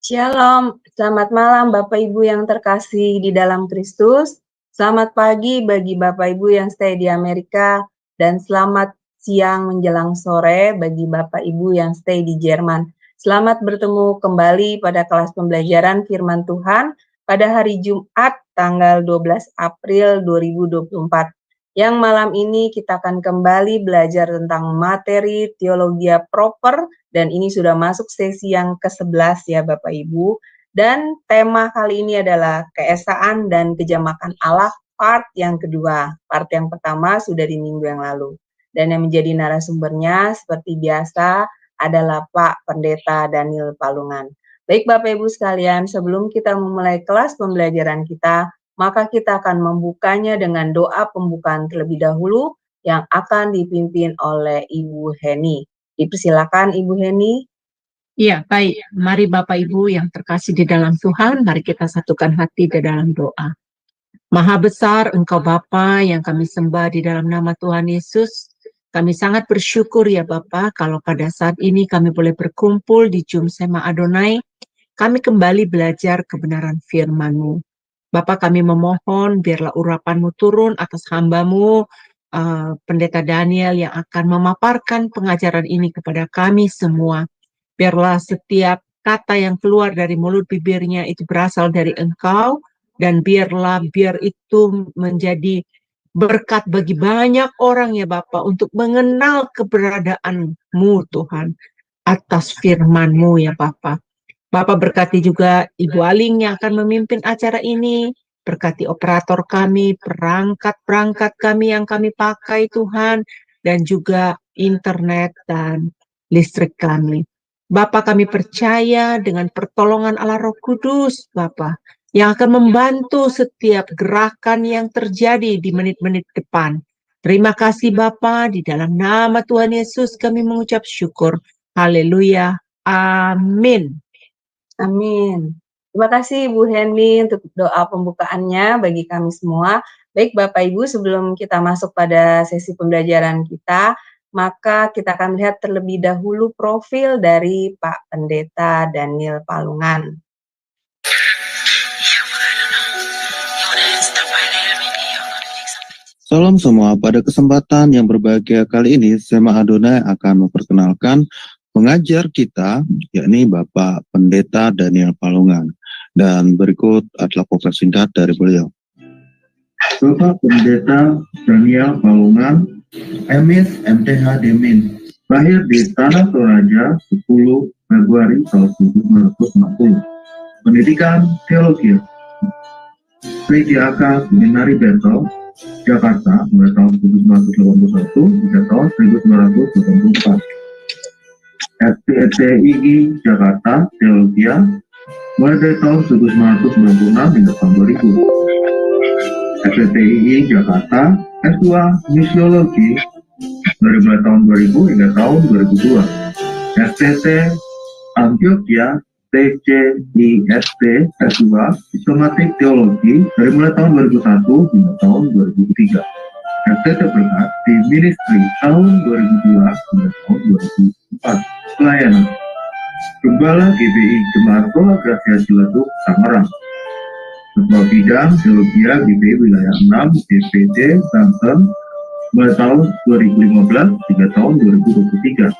Shalom, selamat malam Bapak Ibu yang terkasih di dalam Kristus. Selamat pagi bagi Bapak Ibu yang stay di Amerika dan selamat siang menjelang sore bagi Bapak Ibu yang stay di Jerman. Selamat bertemu kembali pada kelas pembelajaran firman Tuhan pada hari Jumat tanggal 12 April 2024. Yang malam ini kita akan kembali belajar tentang materi teologi proper dan ini sudah masuk sesi yang ke-11 ya Bapak Ibu. Dan tema kali ini adalah keesaan dan kejamakan Allah part yang kedua. Part yang pertama sudah di minggu yang lalu. Dan yang menjadi narasumbernya seperti biasa adalah Pak Pendeta Daniel Palungan. Baik Bapak Ibu sekalian, sebelum kita memulai kelas pembelajaran kita, maka kita akan membukanya dengan doa pembukaan terlebih dahulu yang akan dipimpin oleh Ibu Heni. Dipersilakan Ibu Heni. Iya, baik. Mari Bapak Ibu yang terkasih di dalam Tuhan, mari kita satukan hati di dalam doa. Maha besar Engkau Bapa yang kami sembah di dalam nama Tuhan Yesus. Kami sangat bersyukur ya Bapa kalau pada saat ini kami boleh berkumpul di Jum Sema Adonai. Kami kembali belajar kebenaran firman-Mu. Bapa, kami memohon biarlah urapan-Mu turun atas hamba-Mu, Pendeta Daniel yang akan memaparkan pengajaran ini kepada kami semua. Biarlah setiap kata yang keluar dari mulut bibirnya itu berasal dari Engkau, dan biar itu menjadi berkat bagi banyak orang ya Bapa untuk mengenal keberadaan-Mu Tuhan atas firman-Mu ya Bapa. Bapak berkati juga Ibu Aling yang akan memimpin acara ini. Berkati operator kami, perangkat-perangkat kami yang kami pakai Tuhan, dan juga internet dan listrik kami. Bapak, kami percaya dengan pertolongan Allah Roh Kudus, Bapak, yang akan membantu setiap gerakan yang terjadi di menit-menit depan. Terima kasih Bapak, di dalam nama Tuhan Yesus kami mengucap syukur. Haleluya. Amin. Amin. Terima kasih Ibu Heni untuk doa pembukaannya bagi kami semua. Baik Bapak Ibu, sebelum kita masuk pada sesi pembelajaran kita, maka kita akan melihat terlebih dahulu profil dari Pak Pendeta Daniel Palungan. Salam semua, pada kesempatan yang berbahagia kali ini, Sema Adonai akan memperkenalkan pengajar kita, yakni Bapak Pendeta Daniel Palungan. Dan berikut adalah profil singkat dari beliau. Bapak Pendeta Daniel Palungan, MIS MTH Demin, lahir di Tanah Toraja 10 Februari tahun 1960. Pendidikan Teologi, PGAK Seminari Betel, Jakarta, mulai tahun 1981 hingga tahun 1984. STII Jakarta, Teologia, mulai dari tahun 1996 hingga tahun 2000. STII Jakarta, S2 Misiologi, dari mulai tahun 2000 hingga tahun 2002. STT Antioquia, TCIST, S2 Sistematik Teologi, dari mulai tahun 2001 hingga tahun 2003. STT Berkat di Ministry tahun 2002 hingga tahun 2004. Pelayanan Gembala GBI Jemaat Tola Gracia Ciledug, Tangerang. Ketua Bidang Teologia GBI Wilayah 6 DPD Banten, mulai tahun 2015 hingga tahun 2023.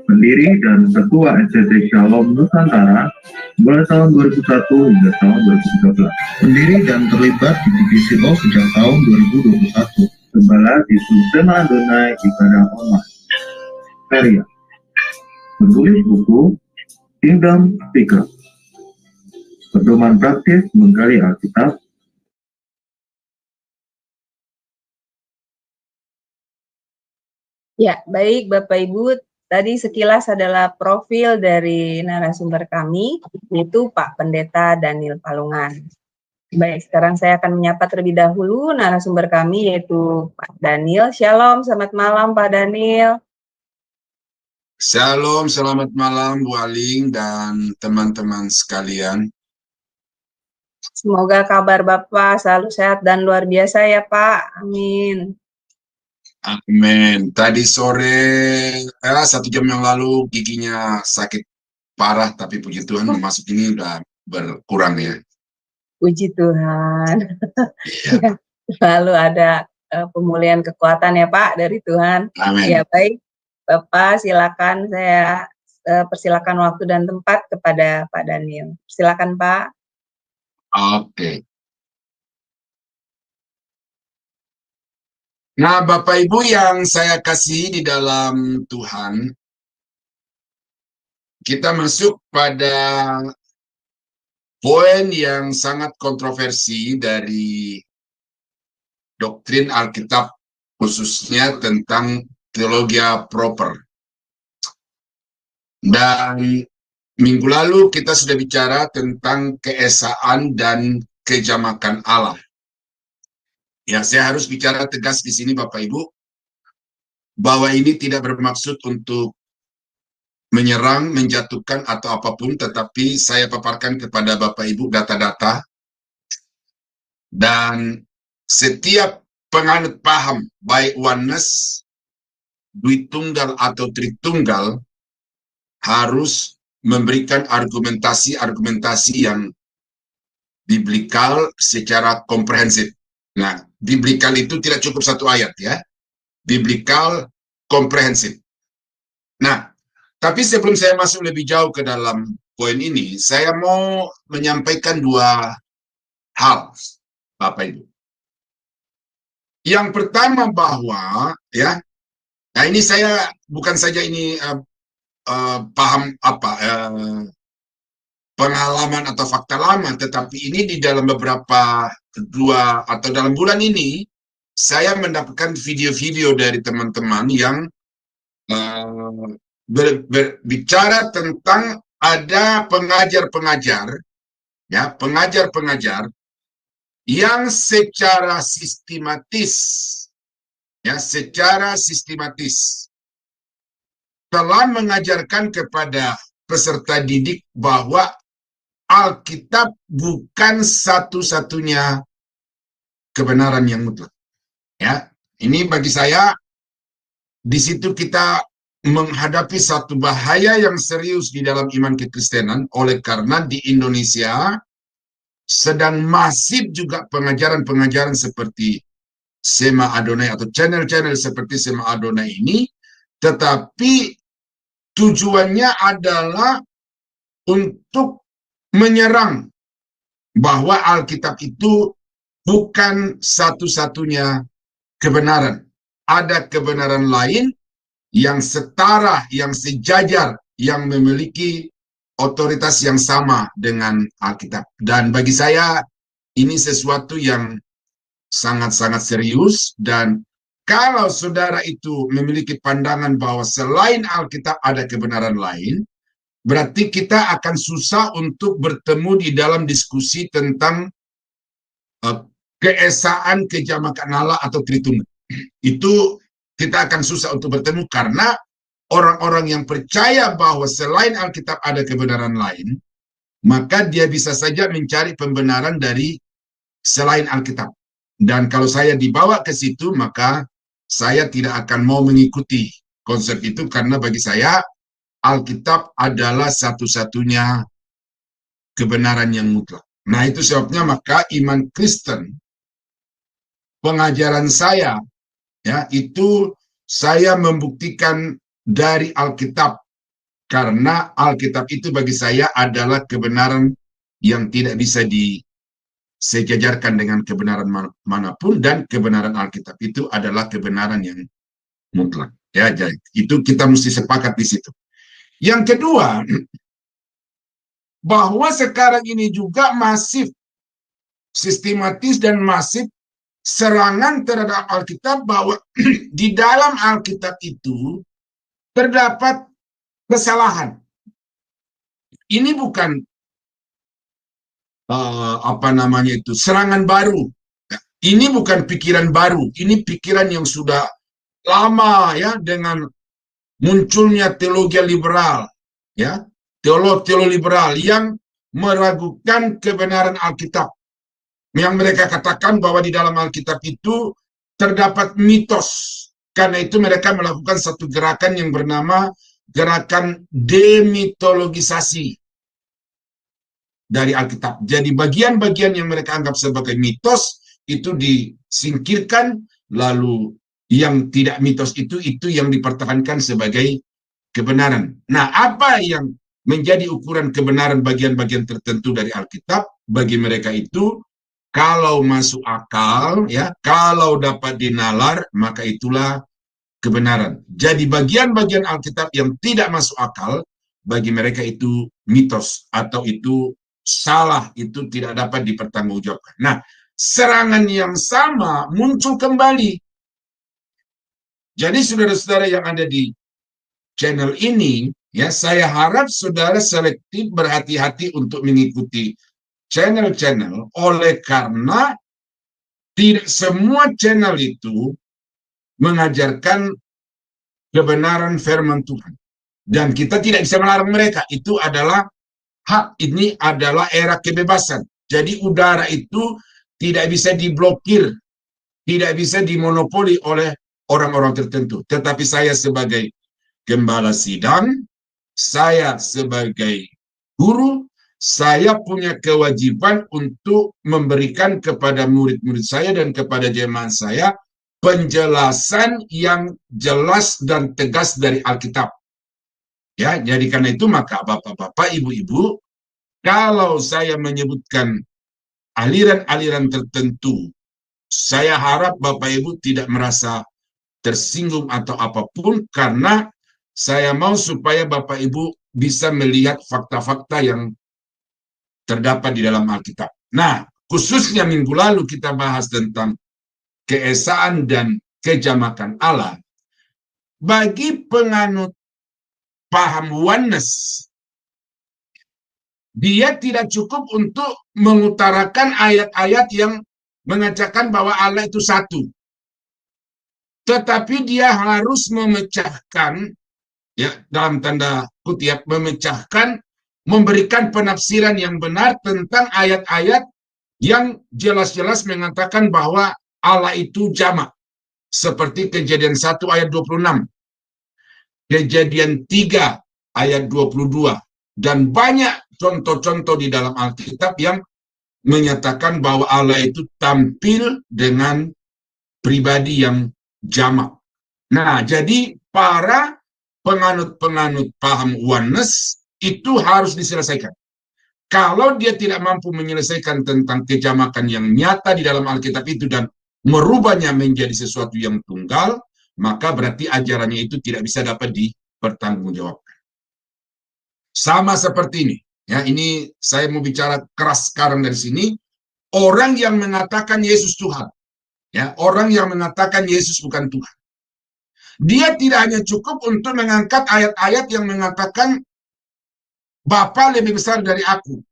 Pendiri dan Ketua NCT Shalom Nusantara, mulai tahun 2001 hingga tahun 2013. Pendiri dan terlibat di divisi O sejak tahun 2021. Gembala di Jum Sema Adonai Ibadah Online. Karya penulis buku Kingdom Speaker. Pedoman praktis menggali Alkitab. Ya, baik Bapak Ibu, tadi sekilas adalah profil dari narasumber kami, yaitu Pak Pendeta Daniel Palungan. Baik, sekarang saya akan menyapa terlebih dahulu narasumber kami, yaitu Pak Daniel. Shalom, selamat malam Pak Daniel. Shalom, selamat malam Bu Aling dan teman-teman sekalian. Semoga kabar Bapak selalu sehat dan luar biasa ya Pak. Amin. Amin. Tadi sore, 1 jam yang lalu giginya sakit. parah, tapi puji Tuhan masuk ini udah berkurang ya. Puji Tuhan. Iya. Ya, selalu ada pemulihan kekuatan ya Pak dari Tuhan. Amin. Ya baik, Bapak silakan, saya persilakan waktu dan tempat kepada Pak Daniel. Silakan Pak. Oke. Nah, Bapak Ibu yang saya kasih di dalam Tuhan, kita masuk pada poin yang sangat kontroversi dari doktrin Alkitab, khususnya tentang teologi proper. Dan minggu lalu kita sudah bicara tentang keesaan dan kejamakan Allah. Ya, saya harus bicara tegas di sini Bapak Ibu, bahwa ini tidak bermaksud untuk menyerang, menjatuhkan atau apapun, tetapi saya paparkan kepada Bapak Ibu data-data, dan setiap penganut paham, baik oneness, Dwitunggal atau Tritunggal, harus memberikan argumentasi-argumentasi yang biblikal secara komprehensif. Nah, biblikal itu tidak cukup satu ayat ya. Biblikal komprehensif. Nah, tapi sebelum saya masuk lebih jauh ke dalam poin ini, saya mau menyampaikan dua hal, Bapak Ibu. Yang pertama bahwa, ya, nah ini saya bukan saja ini paham apa, pengalaman atau fakta lama, tetapi ini di dalam beberapa dalam bulan ini, saya mendapatkan video-video dari teman-teman yang berbicara tentang ada pengajar-pengajar, ya, pengajar-pengajar yang secara sistematis, ya, secara sistematis telah mengajarkan kepada peserta didik bahwa Alkitab bukan satu-satunya kebenaran yang mutlak. Ya, ini bagi saya di situ kita menghadapi satu bahaya yang serius di dalam iman kekristenan, oleh karena di Indonesia sedang masif juga pengajaran-pengajaran seperti Sema Adonai atau channel-channel seperti Sema Adonai ini, tetapi tujuannya adalah untuk menyerang bahwa Alkitab itu bukan satu-satunya kebenaran. Ada kebenaran lain yang setara, yang sejajar, yang memiliki otoritas yang sama dengan Alkitab. Dan bagi saya, ini sesuatu yang sangat-sangat serius, dan kalau saudara itu memiliki pandangan bahwa selain Alkitab ada kebenaran lain, berarti kita akan susah untuk bertemu di dalam diskusi tentang keesaan, kejamakan Allah atau Tritunggal. Itu kita akan susah untuk bertemu, karena orang-orang yang percaya bahwa selain Alkitab ada kebenaran lain, maka dia bisa saja mencari pembenaran dari selain Alkitab. Dan kalau saya dibawa ke situ, maka saya tidak akan mau mengikuti konsep itu, karena bagi saya Alkitab adalah satu-satunya kebenaran yang mutlak. Nah, itu sebabnya maka iman Kristen, pengajaran saya, ya, itu saya membuktikan dari Alkitab, karena Alkitab itu bagi saya adalah kebenaran yang tidak bisa disejajarkan dengan kebenaran manapun, dan kebenaran Alkitab itu adalah kebenaran yang mutlak. Ya, jadi itu kita mesti sepakat di situ. Yang kedua, bahwa sekarang ini juga masif, sistematis dan masif serangan terhadap Alkitab, bahwa di dalam Alkitab itu terdapat kesalahan. Ini bukan serangan baru. Ini bukan pikiran baru. Ini pikiran yang sudah lama, ya, dengan munculnya teologi liberal, ya, teolog liberal yang meragukan kebenaran Alkitab, yang mereka katakan bahwa di dalam Alkitab itu terdapat mitos. Karena itu mereka melakukan satu gerakan yang bernama gerakan demitologisasi dari Alkitab. Jadi bagian-bagian yang mereka anggap sebagai mitos itu disingkirkan, lalu yang tidak mitos itu yang dipertahankan sebagai kebenaran. Nah, apa yang menjadi ukuran kebenaran bagian-bagian tertentu dari Alkitab bagi mereka itu, kalau masuk akal, ya, kalau dapat dinalar, maka itulah kebenaran. Jadi bagian-bagian Alkitab yang tidak masuk akal bagi mereka itu mitos atau itu salah, itu tidak dapat dipertanggungjawabkan. Nah, serangan yang sama muncul kembali. Jadi saudara-saudara yang ada di channel ini, ya, saya harap saudara selektif, berhati-hati untuk mengikuti channel-channel, oleh karena tidak semua channel itu mengajarkan kebenaran firman Tuhan. Dan kita tidak bisa melarang mereka. Itu adalah hak, ini adalah era kebebasan. Jadi udara itu tidak bisa diblokir, tidak bisa dimonopoli oleh orang-orang tertentu. Tetapi saya sebagai gembala sidang, saya sebagai guru, saya punya kewajiban untuk memberikan kepada murid-murid saya dan kepada jemaat saya penjelasan yang jelas dan tegas dari Alkitab. Ya, jadi karena itu maka bapak-bapak, ibu-ibu, kalau saya menyebutkan aliran-aliran tertentu, saya harap bapak ibu tidak merasa tersinggung atau apapun, karena saya mau supaya bapak ibu bisa melihat fakta-fakta yang terdapat di dalam Alkitab. Nah, khususnya minggu lalu kita bahas tentang keesaan dan kejamakan Allah. Bagi penganut paham oneness, dia tidak cukup untuk mengutarakan ayat-ayat yang mengatakan bahwa Allah itu satu. Tetapi dia harus memecahkan, ya, dalam tanda kutip, memecahkan, memberikan penafsiran yang benar tentang ayat-ayat yang jelas-jelas mengatakan bahwa Allah itu jamak. Seperti Kejadian 1 ayat 26, Kejadian 3 ayat 22, dan banyak contoh-contoh di dalam Alkitab yang menyatakan bahwa Allah itu tampil dengan pribadi yang jamak. Nah, jadi para penganut-penganut paham oneness itu harus diselesaikan. Kalau dia tidak mampu menyelesaikan tentang kejamakan yang nyata di dalam Alkitab itu dan merubahnya menjadi sesuatu yang tunggal, maka berarti ajarannya itu tidak bisa dapat dipertanggungjawabkan. Sama seperti ini. Ya, ini saya mau bicara keras sekarang dari sini. Orang yang mengatakan Yesus Tuhan, ya, orang yang mengatakan Yesus bukan Tuhan, dia tidak hanya cukup untuk mengangkat ayat-ayat yang mengatakan Bapa lebih besar dari aku,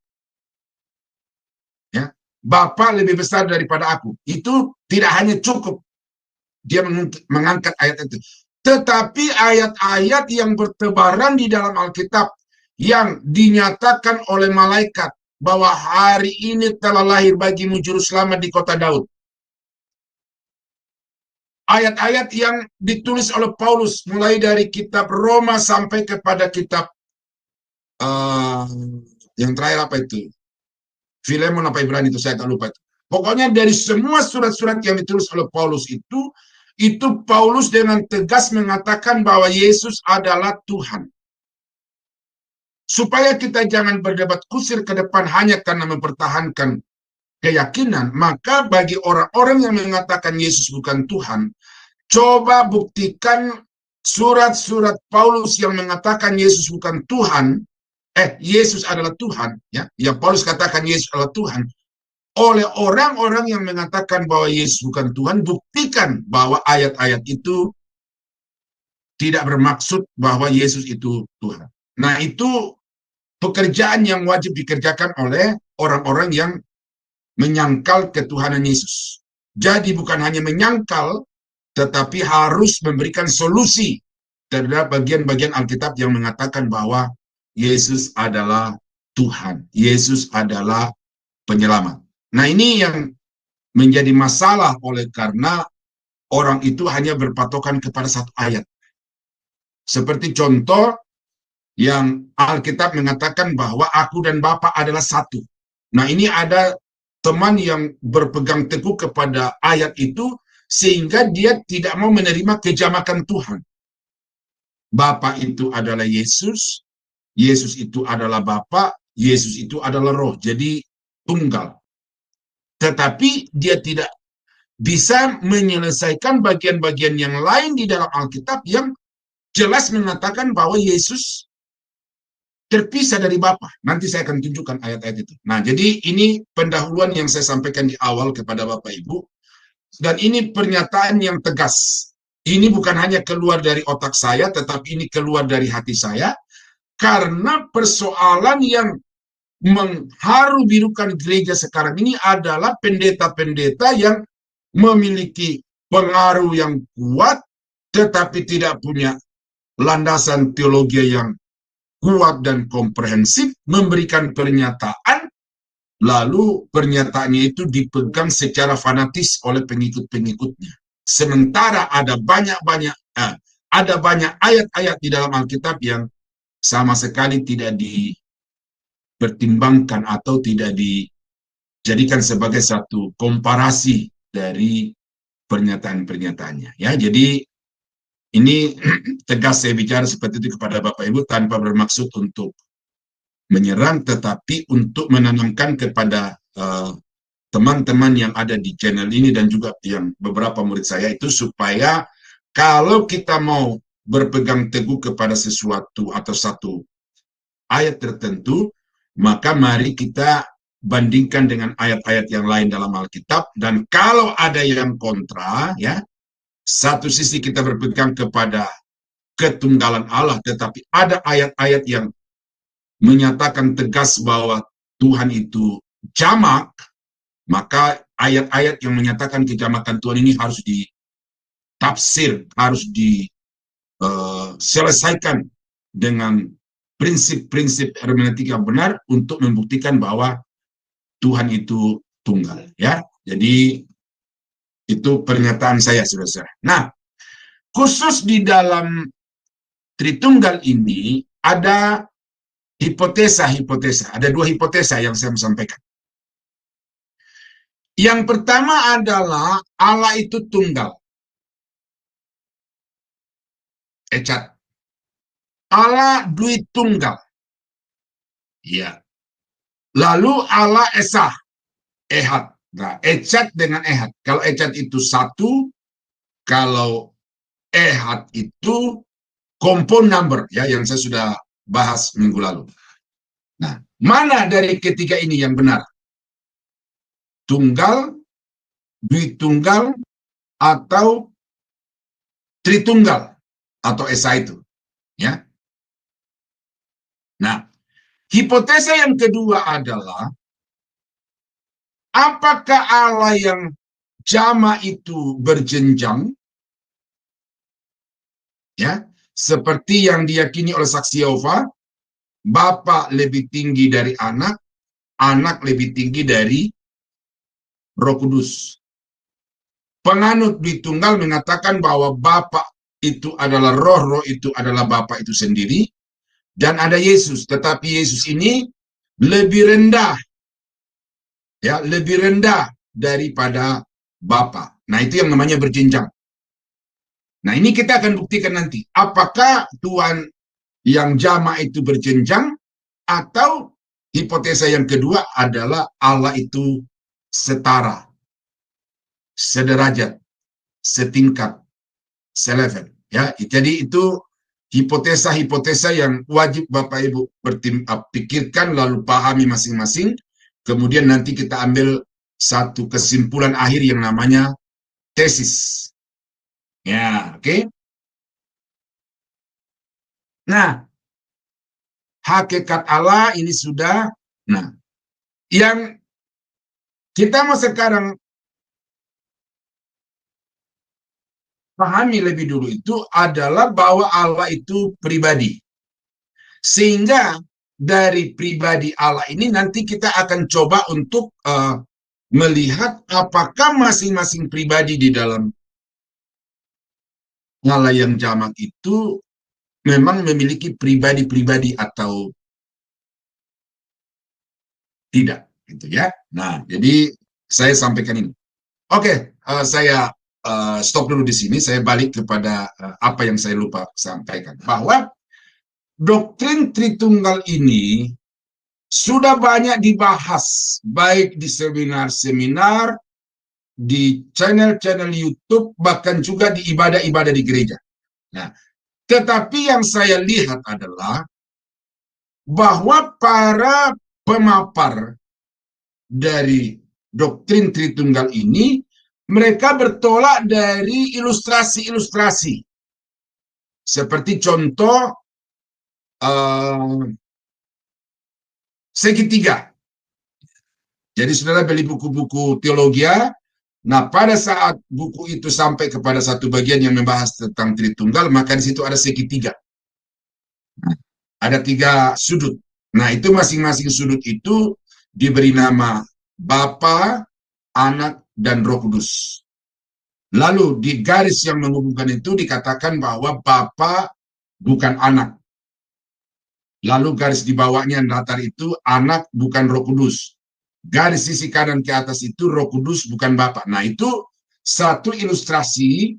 ya, Bapa lebih besar daripada aku. Itu tidak hanya cukup dia mengangkat ayat itu, tetapi ayat-ayat yang bertebaran di dalam Alkitab yang dinyatakan oleh malaikat bahwa hari ini telah lahir bagimu juru selamat di kota Daud. Ayat-ayat yang ditulis oleh Paulus mulai dari kitab Roma sampai kepada kitab yang terakhir apa itu? Filemon apa Ibrani itu, saya tak lupa itu. Pokoknya dari semua surat-surat yang ditulis oleh Paulus itu Paulus dengan tegas mengatakan bahwa Yesus adalah Tuhan. Supaya kita jangan berdebat kusir ke depan hanya karena mempertahankan keyakinan, maka bagi orang-orang yang mengatakan Yesus bukan Tuhan, coba buktikan surat-surat Paulus yang mengatakan Yesus bukan Tuhan, Yesus adalah Tuhan, ya, yang Paulus katakan Yesus adalah Tuhan, oleh orang-orang yang mengatakan bahwa Yesus bukan Tuhan. Buktikan bahwa ayat-ayat itu tidak bermaksud bahwa Yesus itu Tuhan. Nah, itu pekerjaan yang wajib dikerjakan oleh orang-orang yang menyangkal ketuhanan Yesus. Jadi bukan hanya menyangkal, tetapi harus memberikan solusi terhadap bagian-bagian Alkitab yang mengatakan bahwa Yesus adalah Tuhan, Yesus adalah penyelamat. Nah, ini yang menjadi masalah oleh karena orang itu hanya berpatokan kepada satu ayat. Seperti contoh yang Alkitab mengatakan bahwa aku dan Bapa adalah satu. Nah, ini ada teman yang berpegang teguh kepada ayat itu sehingga dia tidak mau menerima kejamakan Tuhan. Bapa itu adalah Yesus, Yesus itu adalah Bapa, Yesus itu adalah Roh. Jadi tunggal. Tetapi dia tidak bisa menyelesaikan bagian-bagian yang lain di dalam Alkitab yang jelas mengatakan bahwa Yesus terpisah dari Bapa. Nanti saya akan tunjukkan ayat-ayat itu. Nah, jadi ini pendahuluan yang saya sampaikan di awal kepada Bapak Ibu. Dan ini pernyataan yang tegas. Ini bukan hanya keluar dari otak saya, tetapi ini keluar dari hati saya. Karena persoalan yang mengharu-birukan gereja sekarang ini adalah pendeta-pendeta yang memiliki pengaruh yang kuat, tetapi tidak punya landasan teologi yang kuat dan komprehensif, memberikan pernyataan, lalu pernyataannya itu dipegang secara fanatis oleh pengikut-pengikutnya. Sementara ada banyak ayat-ayat di dalam Alkitab yang sama sekali tidak dipertimbangkan atau tidak dijadikan sebagai satu komparasi dari pernyataan-pernyataannya. Ya, jadi ini tegas saya bicara seperti itu kepada Bapak Ibu tanpa bermaksud untuk menyerang, tetapi untuk menanamkan kepada teman-teman yang ada di channel ini dan juga yang beberapa murid saya itu, supaya kalau kita mau berpegang teguh kepada sesuatu atau satu ayat tertentu, maka mari kita bandingkan dengan ayat-ayat yang lain dalam Alkitab. Dan kalau ada yang kontra, ya, satu sisi kita berpegang kepada ketunggalan Allah, tetapi ada ayat-ayat yang menyatakan tegas bahwa Tuhan itu jamak, maka ayat-ayat yang menyatakan kejamakan Tuhan ini harus ditafsir, harus diselesaikan dengan prinsip-prinsip hermeneutik yang benar untuk membuktikan bahwa Tuhan itu tunggal. Ya, jadi itu pernyataan saya, saudara. Nah, khusus di dalam Tritunggal ini ada hipotesa-hipotesa. Ada dua hipotesa yang saya sampaikan. Yang pertama adalah Allah itu tunggal. Ecat. Allah duit tunggal. Ya. Lalu Allah esa. Ehad. Nah, ecat dengan ehad. Kalau ecat itu satu, kalau ehad itu compound number, ya, yang saya sudah bahas minggu lalu. Nah, mana dari ketiga ini yang benar? Tunggal, duit tunggal, atau tritunggal, atau esa itu, ya. Nah, hipotesa yang kedua adalah apakah Allah yang jama itu berjenjang, ya, seperti yang diyakini oleh saksi Yehova, Bapa lebih tinggi dari anak, anak lebih tinggi dari Roh Kudus. Penganut duit tunggal mengatakan bahwa Bapa itu adalah Roh, Roh itu adalah Bapa itu sendiri, dan ada Yesus, tetapi Yesus ini lebih rendah, ya, lebih rendah daripada Bapa. Nah, itu yang namanya berjenjang. Nah, ini kita akan buktikan nanti. Apakah Tuhan yang jama itu berjenjang, atau hipotesa yang kedua adalah Allah itu setara, sederajat, setingkat, selevel. Ya, jadi itu hipotesa-hipotesa yang wajib Bapak Ibu pikirkan lalu pahami masing-masing. Kemudian nanti kita ambil satu kesimpulan akhir yang namanya tesis. Ya, oke. Nah, hakikat Allah ini sudah. Nah, yang kita mau sekarang pahami lebih dulu itu adalah bahwa Allah itu pribadi. Sehingga dari pribadi Allah ini nanti kita akan coba untuk melihat apakah masing-masing pribadi di dalam Allah yang jamak itu memang memiliki pribadi-pribadi atau tidak, gitu ya. Nah, jadi saya sampaikan ini. Oke, saya stop dulu di sini. Saya balik kepada apa yang saya lupa sampaikan, bahwa doktrin Tritunggal ini sudah banyak dibahas, baik di seminar-seminar, di channel-channel YouTube, bahkan juga di ibadah-ibadah di gereja. Nah, tetapi yang saya lihat adalah bahwa para pemapar dari doktrin Tritunggal ini, mereka bertolak dari ilustrasi-ilustrasi. Seperti contoh segitiga. Jadi saudara beli buku-buku teologia, nah pada saat buku itu sampai kepada satu bagian yang membahas tentang Tritunggal, maka di situ ada segitiga. Ada 3 sudut. Nah, itu masing-masing sudut itu diberi nama Bapa, Anak, dan Roh Kudus. Lalu di garis yang menghubungkan itu dikatakan bahwa Bapa bukan Anak. Lalu garis di bawahnya yang datar itu Anak bukan Roh Kudus. Garis sisi kanan ke atas itu Roh Kudus bukan Bapa. Nah, itu satu ilustrasi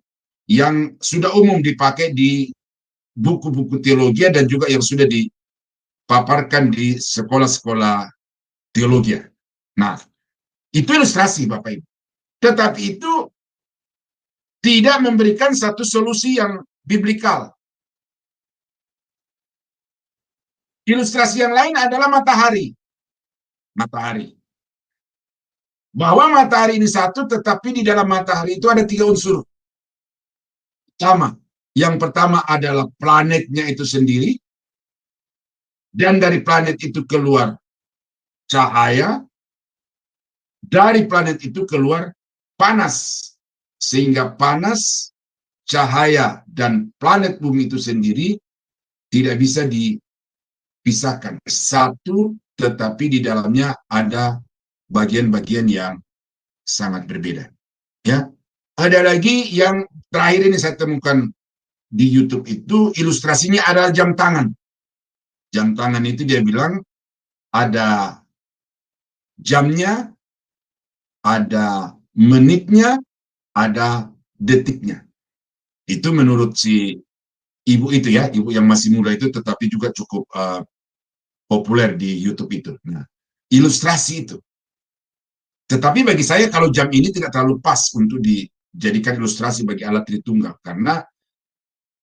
yang sudah umum dipakai di buku-buku teologi dan juga yang sudah dipaparkan di sekolah-sekolah teologi. Nah, itu ilustrasi Bapak Ibu. Tetapi itu tidak memberikan satu solusi yang biblikal. Ilustrasi yang lain adalah matahari. Matahari. Bahwa matahari ini satu, tetapi di dalam matahari itu ada 3 unsur. Sama. Yang pertama adalah planetnya itu sendiri. Dan dari planet itu keluar cahaya. Dari planet itu keluar panas. Sehingga panas, cahaya, dan planet bumi itu sendiri tidak bisa dipisahkan. Satu, tetapi di dalamnya ada bagian-bagian yang sangat berbeda. Ya, ada lagi yang terakhir ini saya temukan di YouTube itu, ilustrasinya adalah jam tangan. Jam tangan itu dia bilang ada jamnya, ada menitnya, ada detiknya. Itu menurut si ibu itu ya, ibu yang masih muda itu, tetapi juga cukup populer di YouTube itu. Nah, ilustrasi itu. Tetapi bagi saya kalau jam ini tidak terlalu pas untuk dijadikan ilustrasi bagi alat Tritunggal, karena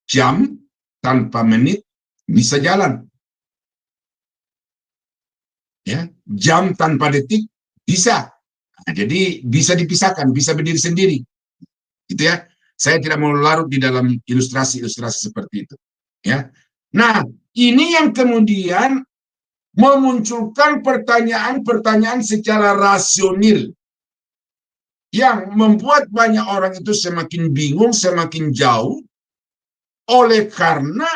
jam tanpa menit bisa jalan. Ya, jam tanpa detik bisa. Nah, jadi bisa dipisahkan, bisa berdiri sendiri. Gitu ya. Saya tidak mau larut di dalam ilustrasi-ilustrasi seperti itu. Ya. Nah, ini yang kemudian memunculkan pertanyaan-pertanyaan secara rasional yang membuat banyak orang itu semakin bingung, semakin jauh, oleh karena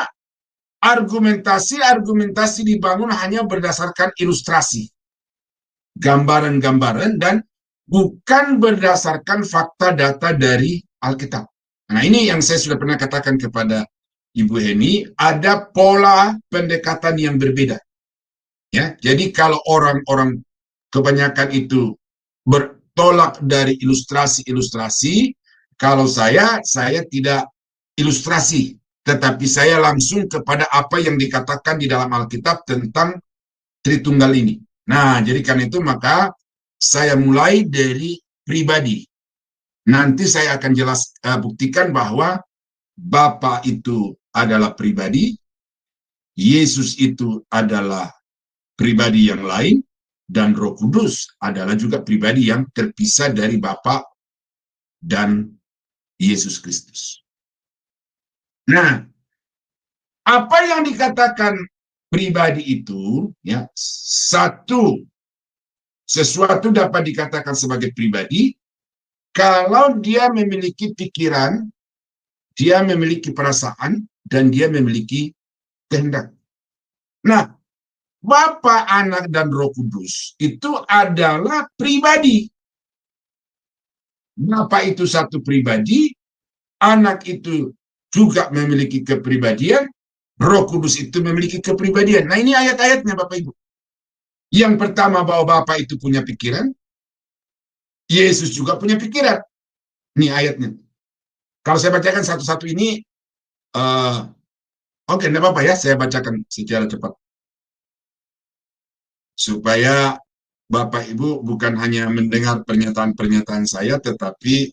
argumentasi-argumentasi dibangun hanya berdasarkan ilustrasi, gambaran-gambaran, dan bukan berdasarkan fakta data dari Alkitab. Nah, ini yang saya sudah pernah katakan kepada Ibu Heni, ada pola pendekatan yang berbeda. Ya, jadi kalau orang-orang kebanyakan itu bertolak dari ilustrasi-ilustrasi, kalau saya tidak ilustrasi, tetapi saya langsung kepada apa yang dikatakan di dalam Alkitab tentang Tritunggal ini. Nah, jadi karena itu maka saya mulai dari pribadi. Nanti saya akan buktikan bahwa Bapa itu adalah pribadi, Yesus itu adalah pribadi yang lain, dan Roh Kudus adalah juga pribadi yang terpisah dari Bapa dan Yesus Kristus. Nah, apa yang dikatakan pribadi itu, ya, sesuatu dapat dikatakan sebagai pribadi kalau dia memiliki pikiran, dia memiliki perasaan, dan dia memiliki kehendak. Nah, Bapa, Anak, dan Roh Kudus itu adalah pribadi. Bapa itu satu pribadi, Anak itu juga memiliki kepribadian, Roh Kudus itu memiliki kepribadian. Nah, ini ayat-ayatnya Bapak Ibu. Yang pertama, bahwa Bapa itu punya pikiran, Yesus juga punya pikiran. Ini ayatnya. Kalau saya bacakan satu-satu ini, oke, enggak apa-apa ya, saya bacakan secara cepat. Supaya Bapak Ibu bukan hanya mendengar pernyataan-pernyataan saya, tetapi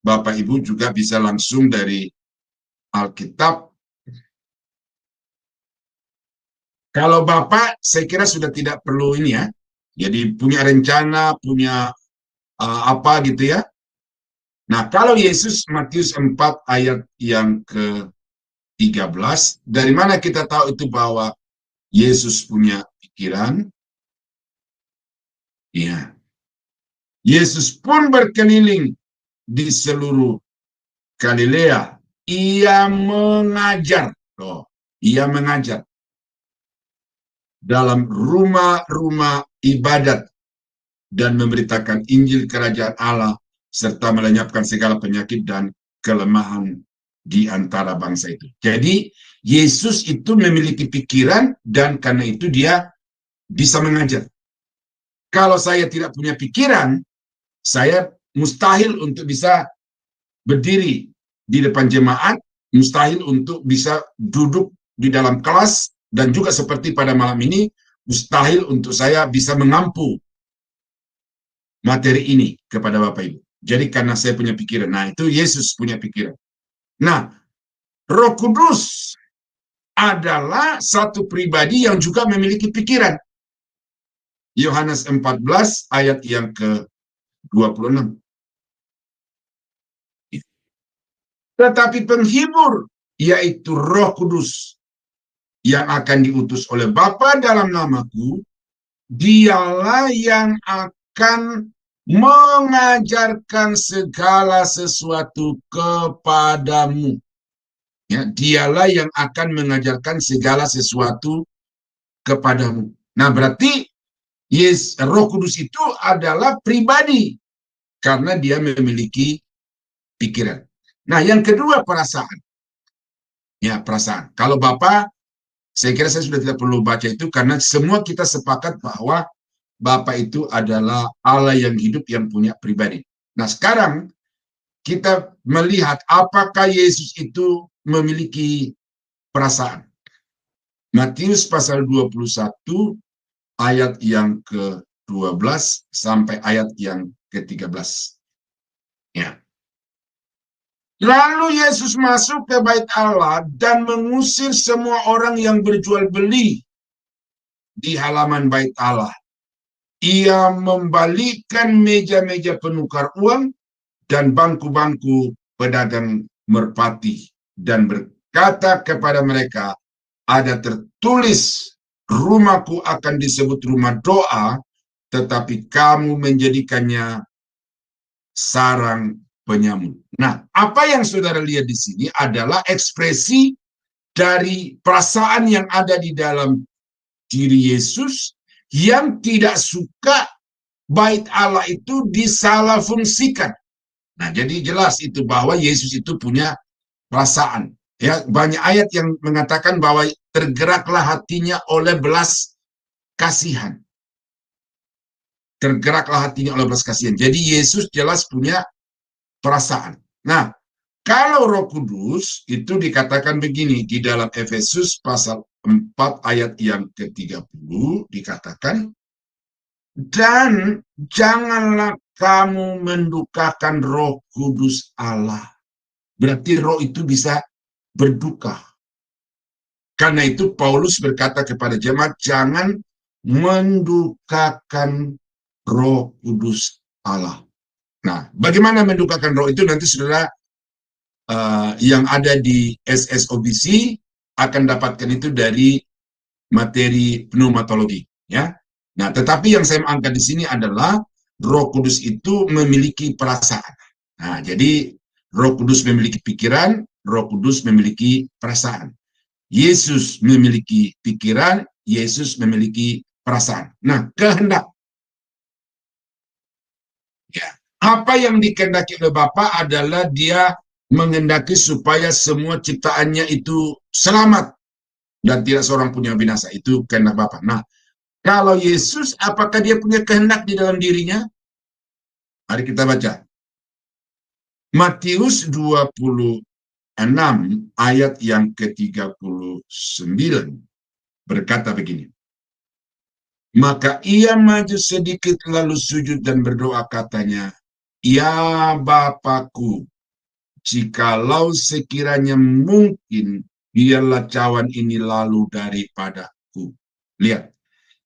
Bapak Ibu juga bisa langsung dari Alkitab. Kalau Bapak, saya kira sudah tidak perlu ini ya. Jadi punya rencana, punya apa gitu ya. Nah, kalau Yesus, Matius 4 ayat yang ke-13, dari mana kita tahu itu bahwa Yesus punya pikiran? Ya. Yesus pun berkeliling di seluruh Galilea. Ia mengajar. Ia mengajar dalam rumah-rumah ibadat dan memberitakan Injil Kerajaan Allah serta melenyapkan segala penyakit dan kelemahan di antara bangsa itu. Jadi Yesus itu memiliki pikiran dan karena itu dia bisa mengajar. Kalau saya tidak punya pikiran, saya mustahil untuk bisa berdiri di depan jemaat, mustahil untuk bisa duduk di dalam kelas, dan juga seperti pada malam ini, mustahil untuk saya bisa mengampu materi ini kepada Bapak Ibu. Jadi karena saya punya pikiran. Nah, itu Yesus punya pikiran. Nah, Roh Kudus adalah satu pribadi yang juga memiliki pikiran. Yohanes 14 ayat yang ke-26. Tetapi penghibur, yaitu Roh Kudus, yang akan diutus oleh Bapa dalam namaku, dialah yang akan mengajarkan segala sesuatu kepadamu. Ya, dialah yang akan mengajarkan segala sesuatu kepadamu. Nah, berarti Roh Kudus itu adalah pribadi karena dia memiliki pikiran. Nah, yang kedua perasaan. Ya, perasaan. Kalau Bapa, saya kira saya sudah tidak perlu baca itu karena semua kita sepakat bahwa Bapa itu adalah Allah yang hidup yang punya pribadi. Nah, sekarang kita melihat apakah Yesus itu memiliki perasaan. Matius pasal 21 ayat yang ke-12 sampai ayat yang ke-13. Ya. Lalu Yesus masuk ke bait Allah dan mengusir semua orang yang berjual beli di halaman bait Allah. Ia membalikkan meja-meja penukar uang dan bangku-bangku pedagang merpati dan berkata kepada mereka, ada tertulis, rumahku akan disebut rumah doa, tetapi kamu menjadikannya sarang penyamun. Nah, apa yang saudara lihat di sini adalah ekspresi dari perasaan yang ada di dalam diri Yesus yang tidak suka bait Allah itu disalahfungsikan. Nah, jadi jelas itu bahwa Yesus itu punya perasaan. Ya, banyak ayat yang mengatakan bahwa tergeraklah hatinya oleh belas kasihan. Tergeraklah hatinya oleh belas kasihan. Jadi Yesus jelas punya perasaan. Nah, kalau Roh Kudus itu dikatakan begini di dalam Efesus pasal 4 ayat yang ke-30 dikatakan, dan janganlah kamu mendukakan Roh Kudus Allah. Berarti roh itu bisa berduka. Karena itu Paulus berkata kepada jemaat, jangan mendukakan Roh Kudus Allah. Nah, bagaimana mendukakan roh itu nanti saudara yang ada di SSOBC akan dapatkan itu dari materi pneumatologi, ya. Nah, tetapi yang saya angkat di sini adalah Roh Kudus itu memiliki perasaan. Nah, jadi Roh Kudus memiliki pikiran, Roh Kudus memiliki perasaan. Yesus memiliki pikiran, Yesus memiliki perasaan. Nah, kehendak. Ya, apa yang dikehendaki oleh Bapa adalah dia menghendaki supaya semua ciptaannya itu selamat dan tidak seorang pun yang binasa. Itu kehendak Bapa. Nah, kalau Yesus, apakah dia punya kehendak di dalam dirinya? Mari kita baca. Matius 26 ayat yang ke-39 berkata begini. Maka ia maju sedikit lalu sujud dan berdoa katanya, "Ya Bapakku, jikalau sekiranya mungkin, biarlah cawan ini lalu daripadaku." Lihat,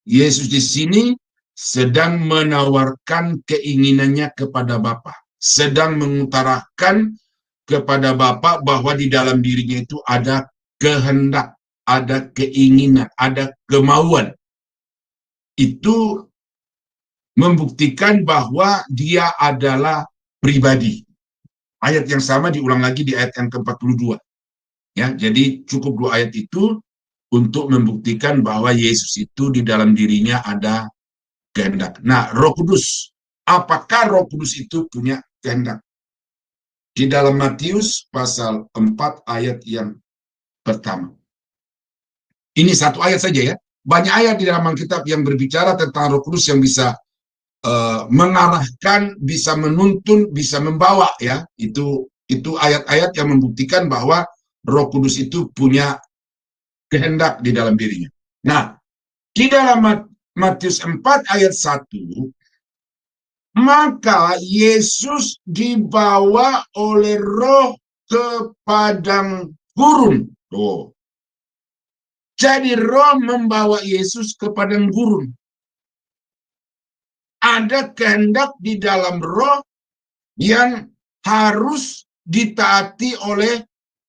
Yesus di sini sedang menawarkan keinginannya kepada Bapa, sedang mengutarakan kepada Bapa bahwa di dalam dirinya itu ada kehendak, ada keinginan, ada kemauan. Itu membuktikan bahwa dia adalah pribadi. Ayat yang sama diulang lagi di ayat yang ke-42. Ya, jadi cukup 2 ayat itu untuk membuktikan bahwa Yesus itu di dalam dirinya ada kehendak. Nah, Roh Kudus, apakah Roh Kudus itu punya kehendak? Di dalam Matius pasal 4 ayat yang pertama. Ini satu ayat saja ya. Banyak ayat di dalam Alkitab yang berbicara tentang Roh Kudus yang bisa mengarahkan, bisa menuntun, bisa membawa ya. Itu ayat-ayat yang membuktikan bahwa Roh Kudus itu punya kehendak di dalam dirinya. Nah, di dalam Matius 4 ayat 1, maka Yesus dibawa oleh Roh ke padang gurun. Oh. Jadi Roh membawa Yesus ke padang gurun. Ada kehendak di dalam Roh yang harus ditaati oleh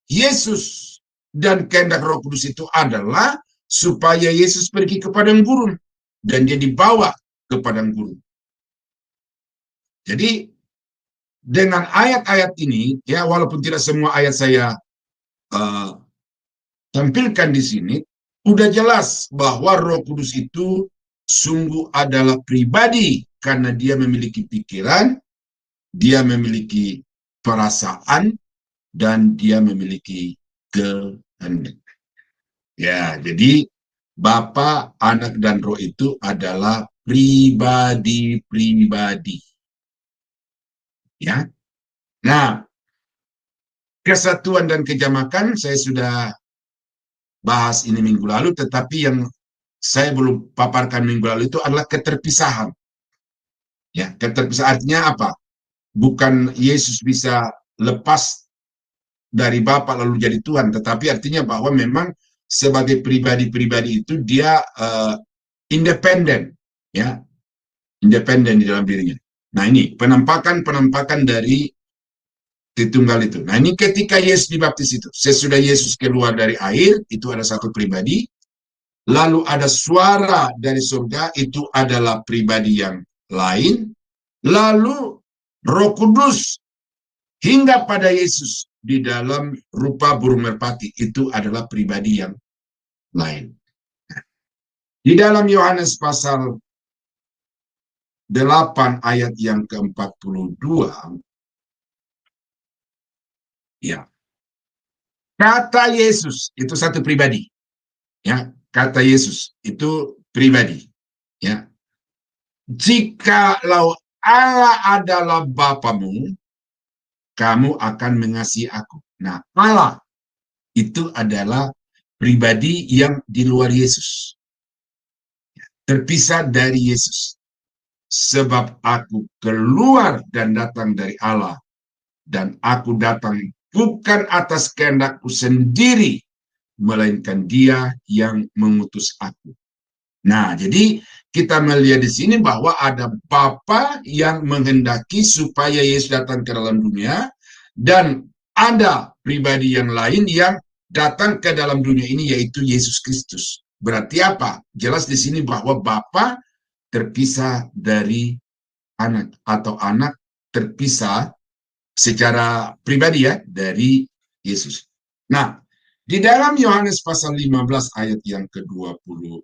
Yesus. Dan kehendak Roh Kudus itu adalah supaya Yesus pergi ke padang gurun. Dan dia dibawa ke padang gurun. Jadi dengan ayat-ayat ini, ya walaupun tidak semua ayat saya tampilkan di sini, udah jelas bahwa Roh Kudus itu sungguh adalah pribadi karena dia memiliki pikiran, dia memiliki perasaan, dan dia memiliki kehendak. Ya, jadi Bapa, Anak, dan Roh itu adalah pribadi-pribadi. Ya. Nah, kesatuan dan kejamakan saya sudah bahas ini minggu lalu, tetapi yang saya belum paparkan minggu lalu itu adalah keterpisahan. Ya, keterpisahan artinya apa? Bukan Yesus bisa lepas dari Bapa lalu jadi Tuhan, tetapi artinya bahwa memang sebagai pribadi-pribadi itu dia independen, ya, independen di dalam dirinya. Nah ini penampakan dari Tritunggal itu. Nah ini ketika Yesus dibaptis itu, sesudah Yesus keluar dari air, itu ada satu pribadi, lalu ada suara dari surga, itu adalah pribadi yang lain, lalu Roh Kudus hingga pada Yesus di dalam rupa burung merpati, itu adalah pribadi yang lain. Di dalam Yohanes pasal 8 ayat yang ke-42, ya, kata Yesus itu satu pribadi, ya, kata Yesus itu pribadi, ya. Jikalau Allah adalah Bapamu, kamu akan mengasihi aku. Nah, Allah itu adalah pribadi yang di luar Yesus, terpisah dari Yesus. Sebab aku keluar dan datang dari Allah, dan aku datang bukan atas kehendakku sendiri, melainkan Dia yang mengutus aku. Nah, jadi kita melihat di sini bahwa ada Bapa yang menghendaki supaya Yesus datang ke dalam dunia, dan ada pribadi yang lain yang datang ke dalam dunia ini, yaitu Yesus Kristus. Berarti apa? Jelas di sini bahwa Bapa terpisah dari anak, atau anak terpisah secara pribadi ya dari Yesus. Nah, di dalam Yohanes pasal 15 ayat yang ke-20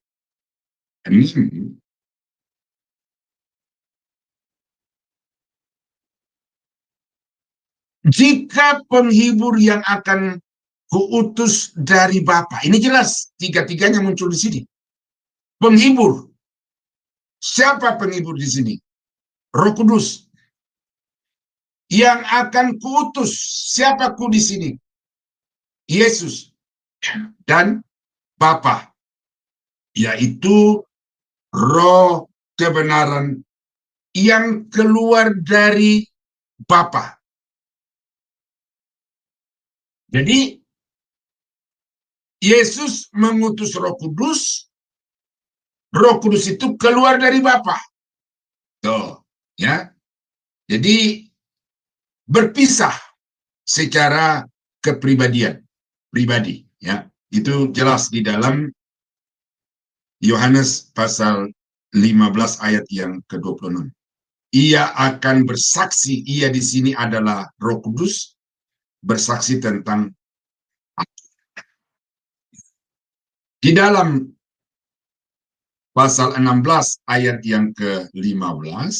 jika penghibur yang akan kuutus dari Bapa. Ini jelas, tiga-tiganya muncul di sini. Penghibur. Siapa penghibur di sini? Roh Kudus. Yang akan kuutus, siapaku di sini? Yesus dan Bapa, yaitu roh kebenaran yang keluar dari Bapa. Jadi Yesus mengutus Roh Kudus itu keluar dari Bapa. Tuh, ya. Jadi berpisah secara kepribadian, pribadi, ya. Itu jelas di dalam Yohanes pasal 15 ayat yang ke-26. Ia akan bersaksi, ia di sini adalah Roh Kudus, bersaksi tentang di dalam pasal 16 ayat yang ke-15,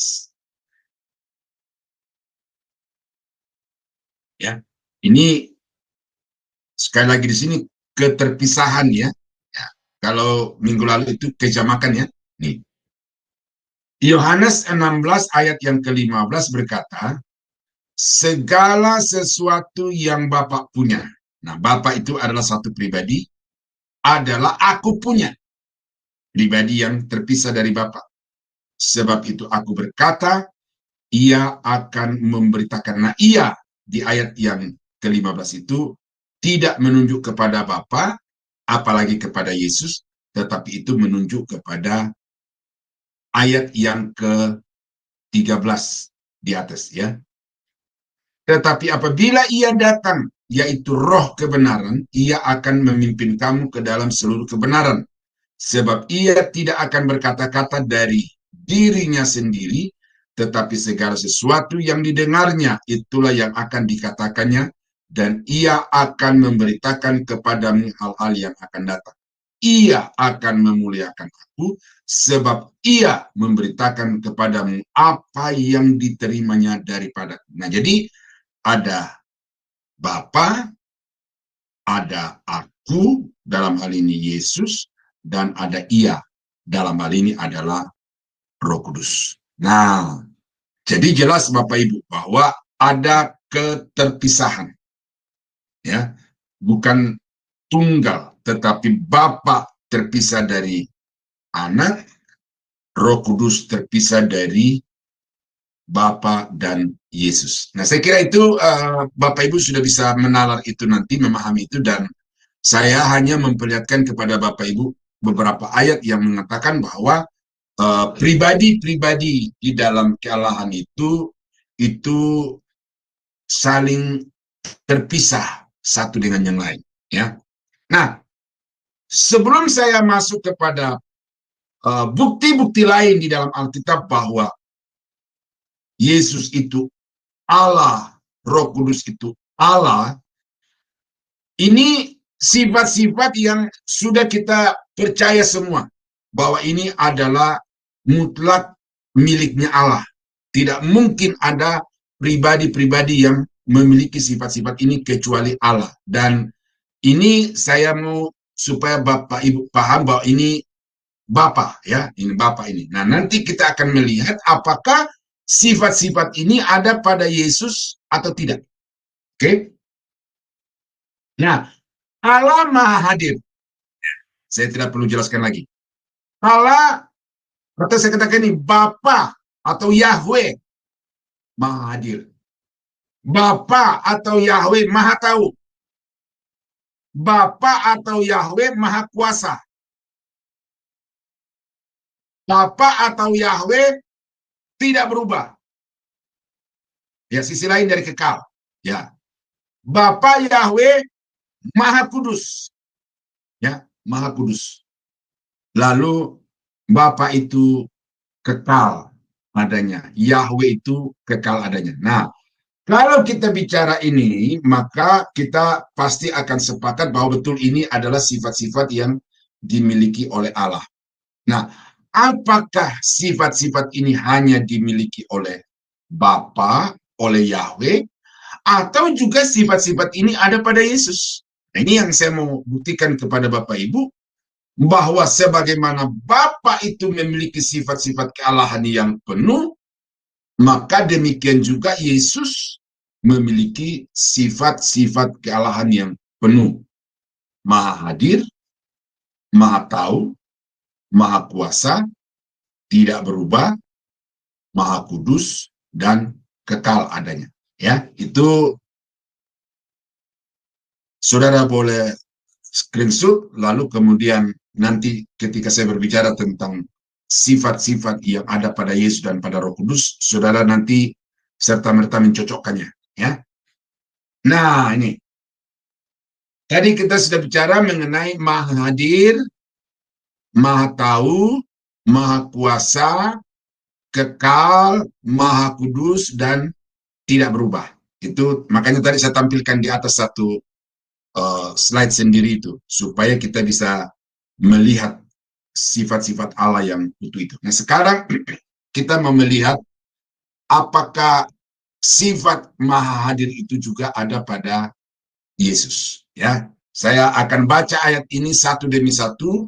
ya, ini sekali lagi di sini keterpisahan, ya. Kalau minggu lalu itu kejamakan, ya. Nih. Yohanes 16 ayat yang ke-15 berkata, segala sesuatu yang Bapa punya. Nah, Bapa itu adalah satu pribadi, adalah aku punya. Pribadi yang terpisah dari Bapa. Sebab itu aku berkata, ia akan memberitakan. Nah, ia di ayat yang ke-15 itu tidak menunjuk kepada Bapa, apalagi kepada Yesus, tetapi itu menunjuk kepada ayat yang ke-13 di atas, ya. Tetapi apabila ia datang, yaitu roh kebenaran, ia akan memimpin kamu ke dalam seluruh kebenaran. Sebab ia tidak akan berkata-kata dari dirinya sendiri, tetapi segala sesuatu yang didengarnya, itulah yang akan dikatakannya, dan ia akan memberitakan kepadamu hal-hal yang akan datang. Ia akan memuliakan aku, sebab ia memberitakan kepadamu apa yang diterimanya daripada. Nah, jadi ada Bapa, ada aku, dalam hal ini Yesus, dan ada ia, dalam hal ini adalah Roh Kudus. Nah, jadi jelas Bapak Ibu bahwa ada keterpisahan, ya, bukan tunggal, tetapi Bapa terpisah dari Anak, Roh Kudus terpisah dari Bapa dan Yesus. Nah, saya kira itu Bapak Ibu sudah bisa menalar itu nanti, memahami itu, dan saya hanya memperlihatkan kepada Bapak Ibu beberapa ayat yang mengatakan bahwa pribadi-pribadi di dalam kealahan itu saling terpisah satu dengan yang lain, ya. Nah, sebelum saya masuk kepada bukti-bukti lain di dalam Alkitab bahwa Yesus itu Allah, Roh Kudus itu Allah, ini sifat-sifat yang sudah kita percaya semua, bahwa ini adalah mutlak miliknya Allah. Tidak mungkin ada pribadi-pribadi yang memiliki sifat-sifat ini kecuali Allah. Dan ini saya mau supaya Bapak Ibu paham bahwa ini Bapa, ya, ini Bapa ini. Nah, nanti kita akan melihat apakah sifat-sifat ini ada pada Yesus atau tidak. Oke? Nah, Allah Maha Hadir. Saya tidak perlu jelaskan lagi. Allah, atau saya katakan ini, Bapa atau Yahweh Maha Hadir. Bapa atau Yahweh Maha Tahu. Bapa atau Yahweh Maha Kuasa. Bapa atau Yahweh tidak berubah. Ya, sisi lain dari kekal. Ya. Bapa Yahweh Maha Kudus. Ya, Maha Kudus. Lalu Bapa itu kekal adanya. Yahweh itu kekal adanya. Nah, kalau kita bicara ini, maka kita pasti akan sepakat bahwa betul ini adalah sifat-sifat yang dimiliki oleh Allah. Nah, apakah sifat-sifat ini hanya dimiliki oleh Bapa, oleh Yahweh, atau juga sifat-sifat ini ada pada Yesus? Nah, ini yang saya mau buktikan kepada Bapak Ibu, bahwa sebagaimana Bapa itu memiliki sifat-sifat kealahan yang penuh, maka demikian juga Yesus memiliki sifat-sifat kealahan yang penuh. Maha hadir, maha tahu, maha kuasa, tidak berubah, maha kudus, dan kekal adanya. Ya, itu saudara boleh screenshot, lalu kemudian nanti ketika saya berbicara tentang sifat-sifat yang ada pada Yesus dan pada Roh Kudus, saudara nanti serta-merta mencocokkannya. Ya. Nah, ini. Tadi kita sudah bicara mengenai maha hadir, maha tahu, maha kuasa, kekal, maha kudus, dan tidak berubah. Itu makanya tadi saya tampilkan di atas satu slide sendiri itu, supaya kita bisa melihat sifat-sifat Allah yang utuh itu. Nah, sekarang kita mau melihat apakah sifat maha hadir itu juga ada pada Yesus. Ya, saya akan baca ayat ini satu demi satu,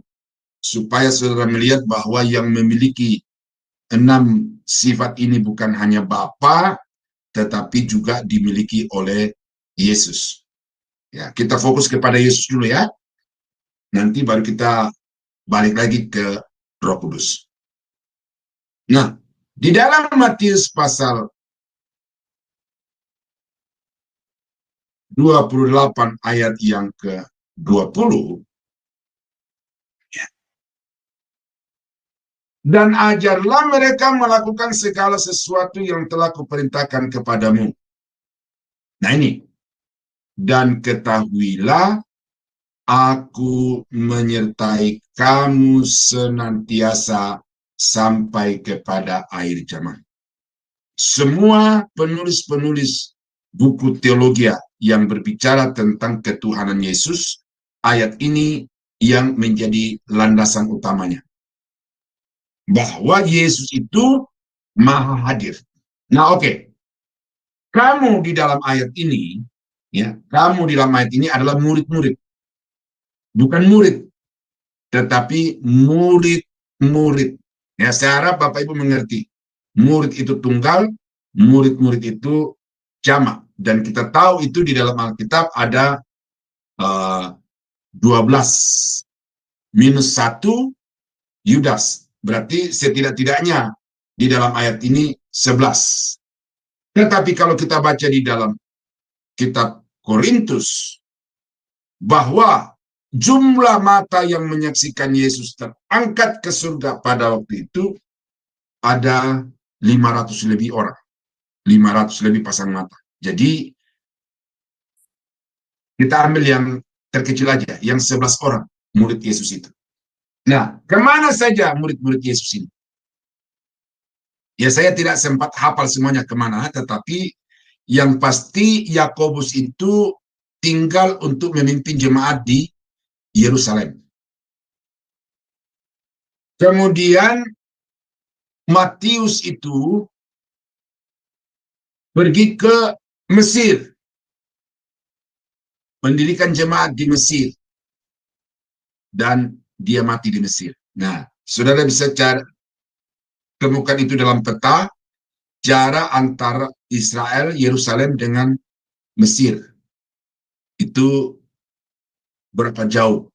supaya saudara melihat bahwa yang memiliki 6 sifat ini bukan hanya Bapa, tetapi juga dimiliki oleh Yesus. Ya, kita fokus kepada Yesus dulu ya. Nanti baru kita balik lagi ke Roh Kudus. Nah, di dalam Matius pasal 28 ayat yang ke-20, dan ajarlah mereka melakukan segala sesuatu yang telah kuperintahkan kepadamu. Nah ini, dan ketahuilah aku menyertai kamu senantiasa sampai kepada akhir zaman. Semua penulis-penulis buku teologi yang berbicara tentang ketuhanan Yesus, ayat ini yang menjadi landasan utamanya. Bahwa Yesus itu maha hadir. Nah, oke. Kamu di dalam ayat ini, ya, kamu di dalam ayat ini adalah murid-murid. Bukan murid, tetapi murid-murid. Ya, saya harap Bapak Ibu mengerti. Murid itu tunggal, murid-murid itu jamak. Dan kita tahu itu di dalam Alkitab ada 12 minus 1 Yudas. Berarti setidak-tidaknya di dalam ayat ini 11. Tetapi kalau kita baca di dalam kitab Korintus, bahwa jumlah mata yang menyaksikan Yesus terangkat ke surga pada waktu itu ada 500 lebih orang. 500 lebih pasang mata. Jadi kita ambil yang terkecil aja, yang 11 orang murid Yesus itu. Nah, kemana saja murid-murid Yesus ini? Ya, saya tidak sempat hafal semuanya kemana, tetapi yang pasti Yakobus itu tinggal untuk memimpin jemaat di Yerusalem. Kemudian Matius itu pergi ke Mesir, mendirikan jemaat di Mesir, dan dia mati di Mesir. Nah, saudara bisa temukan itu dalam peta jarak antara Israel, Yerusalem dengan Mesir. Itu berapa jauh?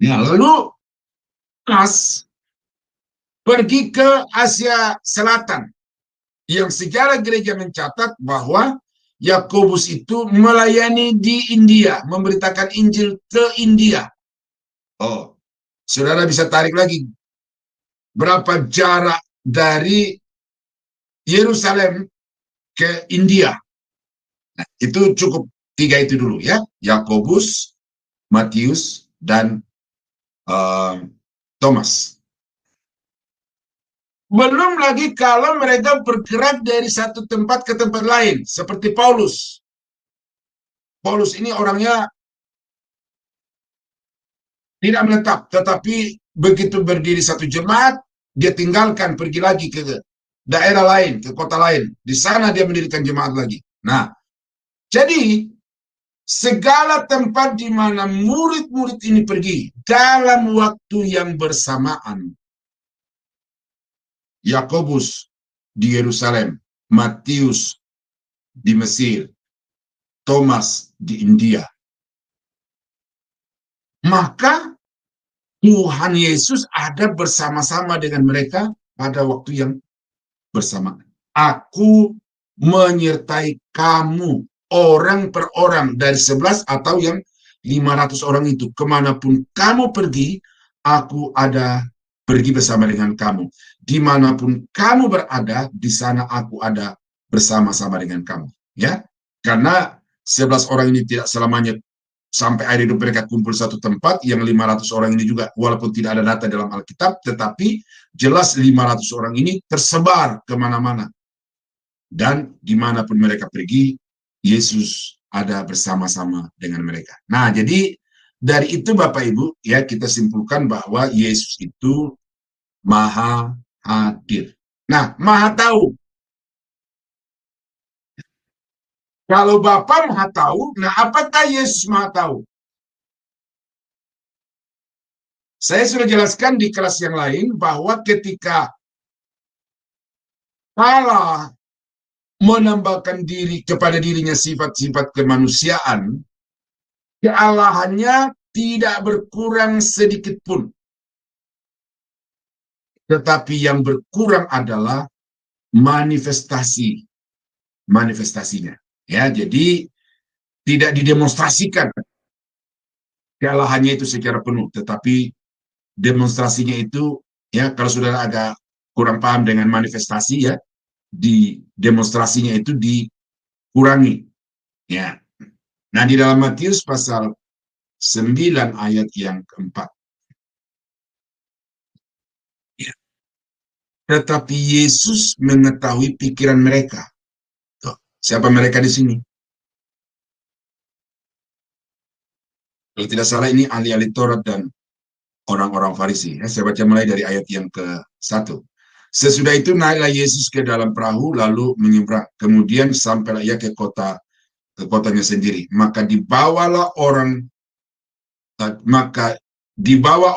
Ya, lalu pergi ke Asia Selatan, yang sejarah gereja mencatat bahwa Yakobus itu melayani di India, memberitakan Injil ke India. Oh, saudara bisa tarik lagi berapa jarak dari Yerusalem ke India. Nah, itu cukup 3 itu dulu ya, Yakobus, Matius, dan Thomas. Belum lagi kalau mereka bergerak dari satu tempat ke tempat lain, seperti Paulus. Paulus ini orangnya tidak menetap, tetapi begitu berdiri satu jemaat, dia tinggalkan, pergi lagi ke daerah lain, ke kota lain. Di sana dia mendirikan jemaat lagi. Nah, jadi segala tempat di mana murid-murid ini pergi dalam waktu yang bersamaan. Yakobus di Yerusalem, Matius di Mesir, Thomas di India. Maka Tuhan Yesus ada bersama-sama dengan mereka pada waktu yang bersamaan. Aku menyertai kamu orang per orang dari 11 atau yang 500 orang itu. Kemanapun kamu pergi, aku ada pergi bersama dengan kamu. Dimanapun kamu berada, di sana aku ada bersama-sama dengan kamu. Ya, karena 11 orang ini tidak selamanya sampai akhir hidup mereka kumpul satu tempat, yang 500 orang ini juga, walaupun tidak ada data dalam Alkitab, tetapi jelas 500 orang ini tersebar kemana-mana. Dan dimanapun mereka pergi, Yesus ada bersama-sama dengan mereka. Nah, jadi dari itu Bapak Ibu, ya kita simpulkan bahwa Yesus itu maha hadir. Nah, maha tahu. Kalau Bapa maha tahu, nah apakah Yesus maha tahu? Saya sudah jelaskan di kelas yang lain bahwa ketika Allah menambahkan diri kepada dirinya sifat-sifat kemanusiaan, kealahannya tidak berkurang sedikit pun. Tetapi yang berkurang adalah manifestasinya. Ya, jadi tidak didemonstrasikan kealahannya itu secara penuh, tetapi demonstrasinya itu, ya kalau saudara agak kurang paham dengan manifestasi, ya di demonstrasinya itu dikurangi. Ya. Nah, di dalam Matius pasal 9 ayat yang keempat. Ya. Tetapi Yesus mengetahui pikiran mereka. Tuh, siapa mereka di sini? Kalau tidak salah ini ahli-ahli Taurat dan orang-orang Farisi. Ya, saya baca mulai dari ayat yang ke-1. Sesudah itu naiklah Yesus ke dalam perahu lalu menyeberang. Kemudian sampailah ia ke kotanya sendiri. Maka dibawa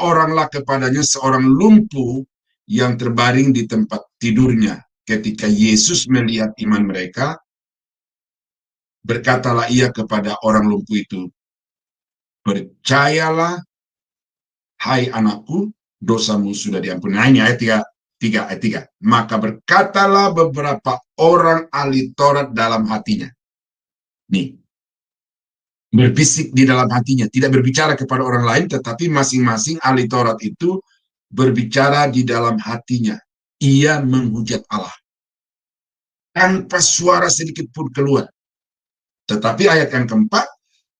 oranglah kepadanya seorang lumpuh yang terbaring di tempat tidurnya. Ketika Yesus melihat iman mereka, berkatalah ia kepada orang lumpuh itu, percayalah, hai anakku, dosamu sudah diampuni. Nah, ini ayat 3. Maka berkatalah beberapa orang ahli Taurat dalam hatinya. Nih, berbisik di dalam hatinya, tidak berbicara kepada orang lain, tetapi masing-masing ahli Taurat itu berbicara di dalam hatinya. Ia menghujat Allah. Tanpa suara sedikit pun keluar. Tetapi ayat yang keempat,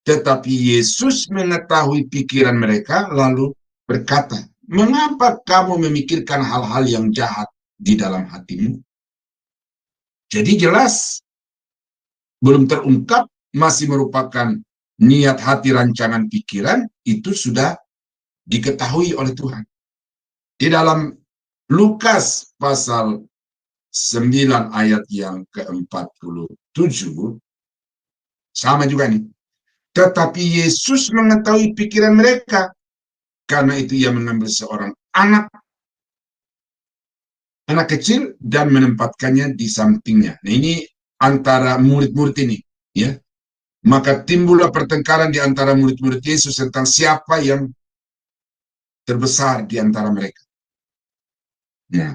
tetapi Yesus mengetahui pikiran mereka, lalu berkata, mengapa kamu memikirkan hal-hal yang jahat di dalam hatimu? Jadi jelas, belum terungkap, masih merupakan niat hati, rancangan pikiran, itu sudah diketahui oleh Tuhan. Di dalam Lukas pasal 9 ayat yang ke-47, sama juga nih. Tetapi Yesus mengetahui pikiran mereka, karena itu ia mengambil seorang anak kecil dan menempatkannya di sampingnya. Nah, ini antara murid-murid ini, ya. Maka timbullah pertengkaran di antara murid-murid Yesus tentang siapa yang terbesar di antara mereka. Nah,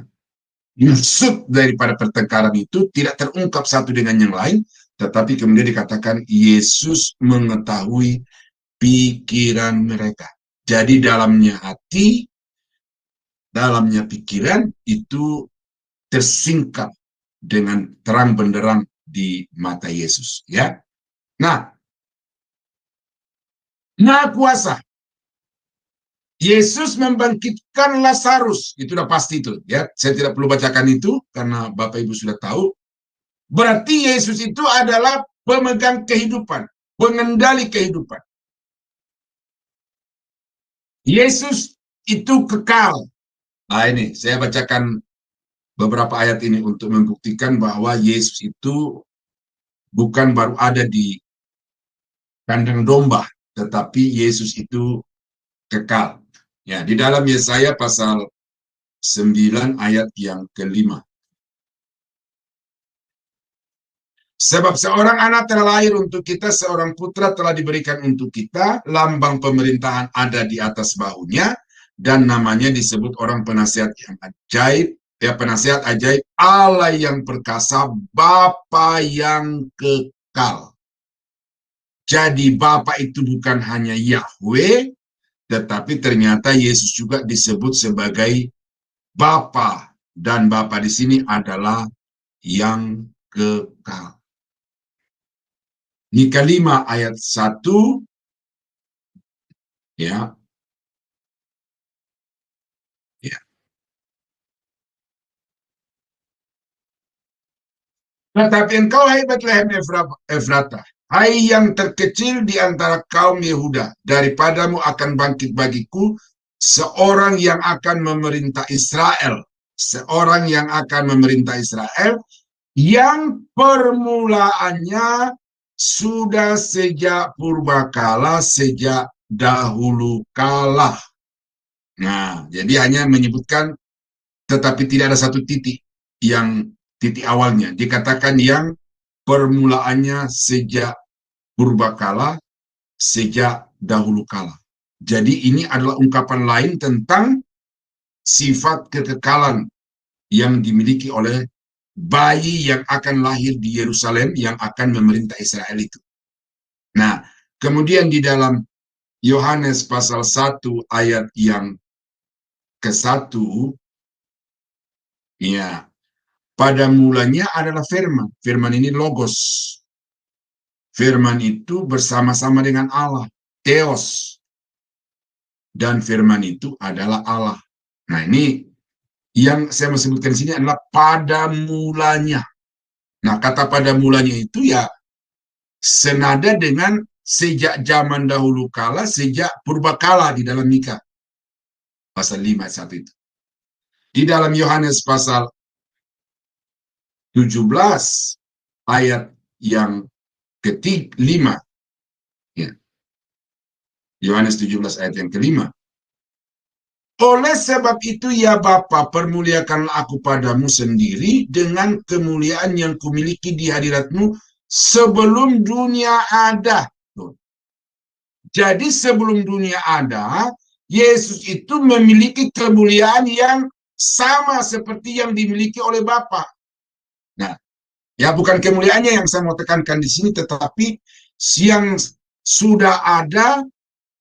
maksud daripada pertengkaran itu tidak terungkap satu dengan yang lain, tetapi kemudian dikatakan Yesus mengetahui pikiran mereka. Jadi dalamnya hati, dalamnya pikiran itu tersingkap dengan terang benderang di mata Yesus, ya. Nah, Maha Kuasa. Yesus membangkitkan Lazarus, itu udah pasti itu, ya. Saya tidak perlu bacakan itu karena Bapak Ibu sudah tahu. Berarti Yesus itu adalah pemegang kehidupan, pengendali kehidupan. Yesus itu kekal. Nah, ini saya bacakan beberapa ayat ini untuk membuktikan bahwa Yesus itu bukan baru ada di kandang domba, tetapi Yesus itu kekal. Ya, di dalam Yesaya pasal 9 ayat yang kelima. Sebab seorang anak telah lahir untuk kita, seorang putra telah diberikan untuk kita, lambang pemerintahan ada di atas bahunya, dan namanya disebut orang penasihat yang ajaib, ya penasihat ajaib, Allah yang perkasa, Bapa yang kekal. Jadi Bapa itu bukan hanya Yahweh, tetapi ternyata Yesus juga disebut sebagai Bapa, dan Bapa di sini adalah yang kekal. Mika 5 ayat 1, ya. Ya. Tetapi engkau, hai Betlehem Efrata, hai yang terkecil di antara kaum Yehuda, daripadamu akan bangkit bagiku seorang yang akan memerintah Israel, seorang yang akan memerintah Israel, yang permulaannya sudah sejak purbakala, sejak dahulu kala. Nah, jadi hanya menyebutkan, tetapi tidak ada satu titik yang titik awalnya. Dikatakan yang permulaannya sejak purbakala, sejak dahulu kala. Jadi ini adalah ungkapan lain tentang sifat kekekalan yang dimiliki oleh bayi yang akan lahir di Yerusalem yang akan memerintah Israel itu. Nah, kemudian di dalam Yohanes pasal 1 ayat yang ke-1, ya, pada mulanya adalah firman. Firman ini logos. Firman itu bersama-sama dengan Allah, Theos. Dan firman itu adalah Allah. Nah, ini yang saya mau sebutkan di sini adalah pada mulanya. Nah, kata pada mulanya itu ya senada dengan sejak zaman dahulu kala, sejak purbakala di dalam Mika pasal 5 ayat 1 itu. Di dalam Yohanes pasal 17 ayat yang ke-5, ya. Yohanes 17 ayat yang ke-5. Oleh sebab itu ya Bapa, permuliakanlah aku padamu sendiri dengan kemuliaan yang kumiliki di hadiratmu sebelum dunia ada. Jadi sebelum dunia ada, Yesus itu memiliki kemuliaan yang sama seperti yang dimiliki oleh Bapa. Nah, ya bukan kemuliaannya yang saya mau tekankan di sini, tetapi yang sudah ada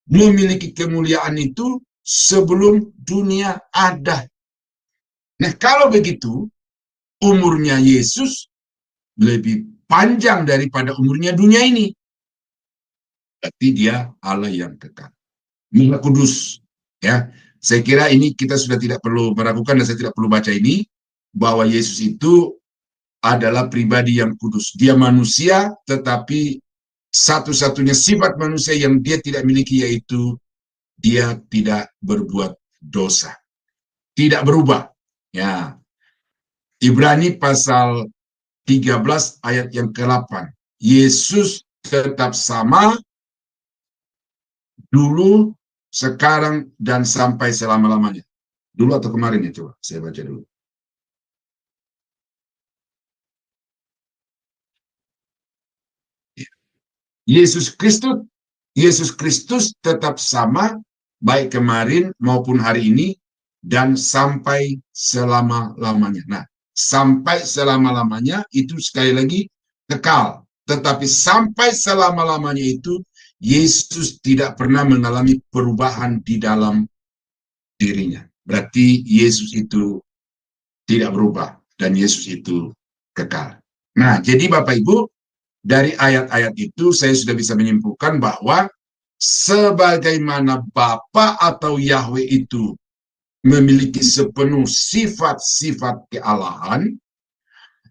memiliki kemuliaan itu sebelum dunia ada. Nah, kalau begitu, umurnya Yesus lebih panjang daripada umurnya dunia ini. Berarti dia Allah yang kekal. Maha Kudus. Ya, saya kira ini kita sudah tidak perlu meragukan dan saya tidak perlu baca ini, bahwa Yesus itu adalah pribadi yang kudus. Dia manusia, tetapi satu-satunya sifat manusia yang dia tidak miliki yaitu dia tidak berbuat dosa, tidak berubah. Ya, Ibrani pasal 13 ayat yang ke-8. Yesus tetap sama dulu, sekarang, dan sampai selama-lamanya. Dulu atau kemarin ya, coba saya baca dulu. Yesus Kristus tetap sama baik kemarin maupun hari ini dan sampai selama-lamanya. Nah, sampai selama-lamanya itu sekali lagi kekal, tetapi sampai selama-lamanya itu Yesus tidak pernah mengalami perubahan di dalam dirinya. Berarti Yesus itu tidak berubah dan Yesus itu kekal. Nah, jadi Bapak Ibu, dari ayat-ayat itu saya sudah bisa menyimpulkan bahwa sebagaimana Bapa atau Yahweh itu memiliki sepenuh sifat-sifat kealahan,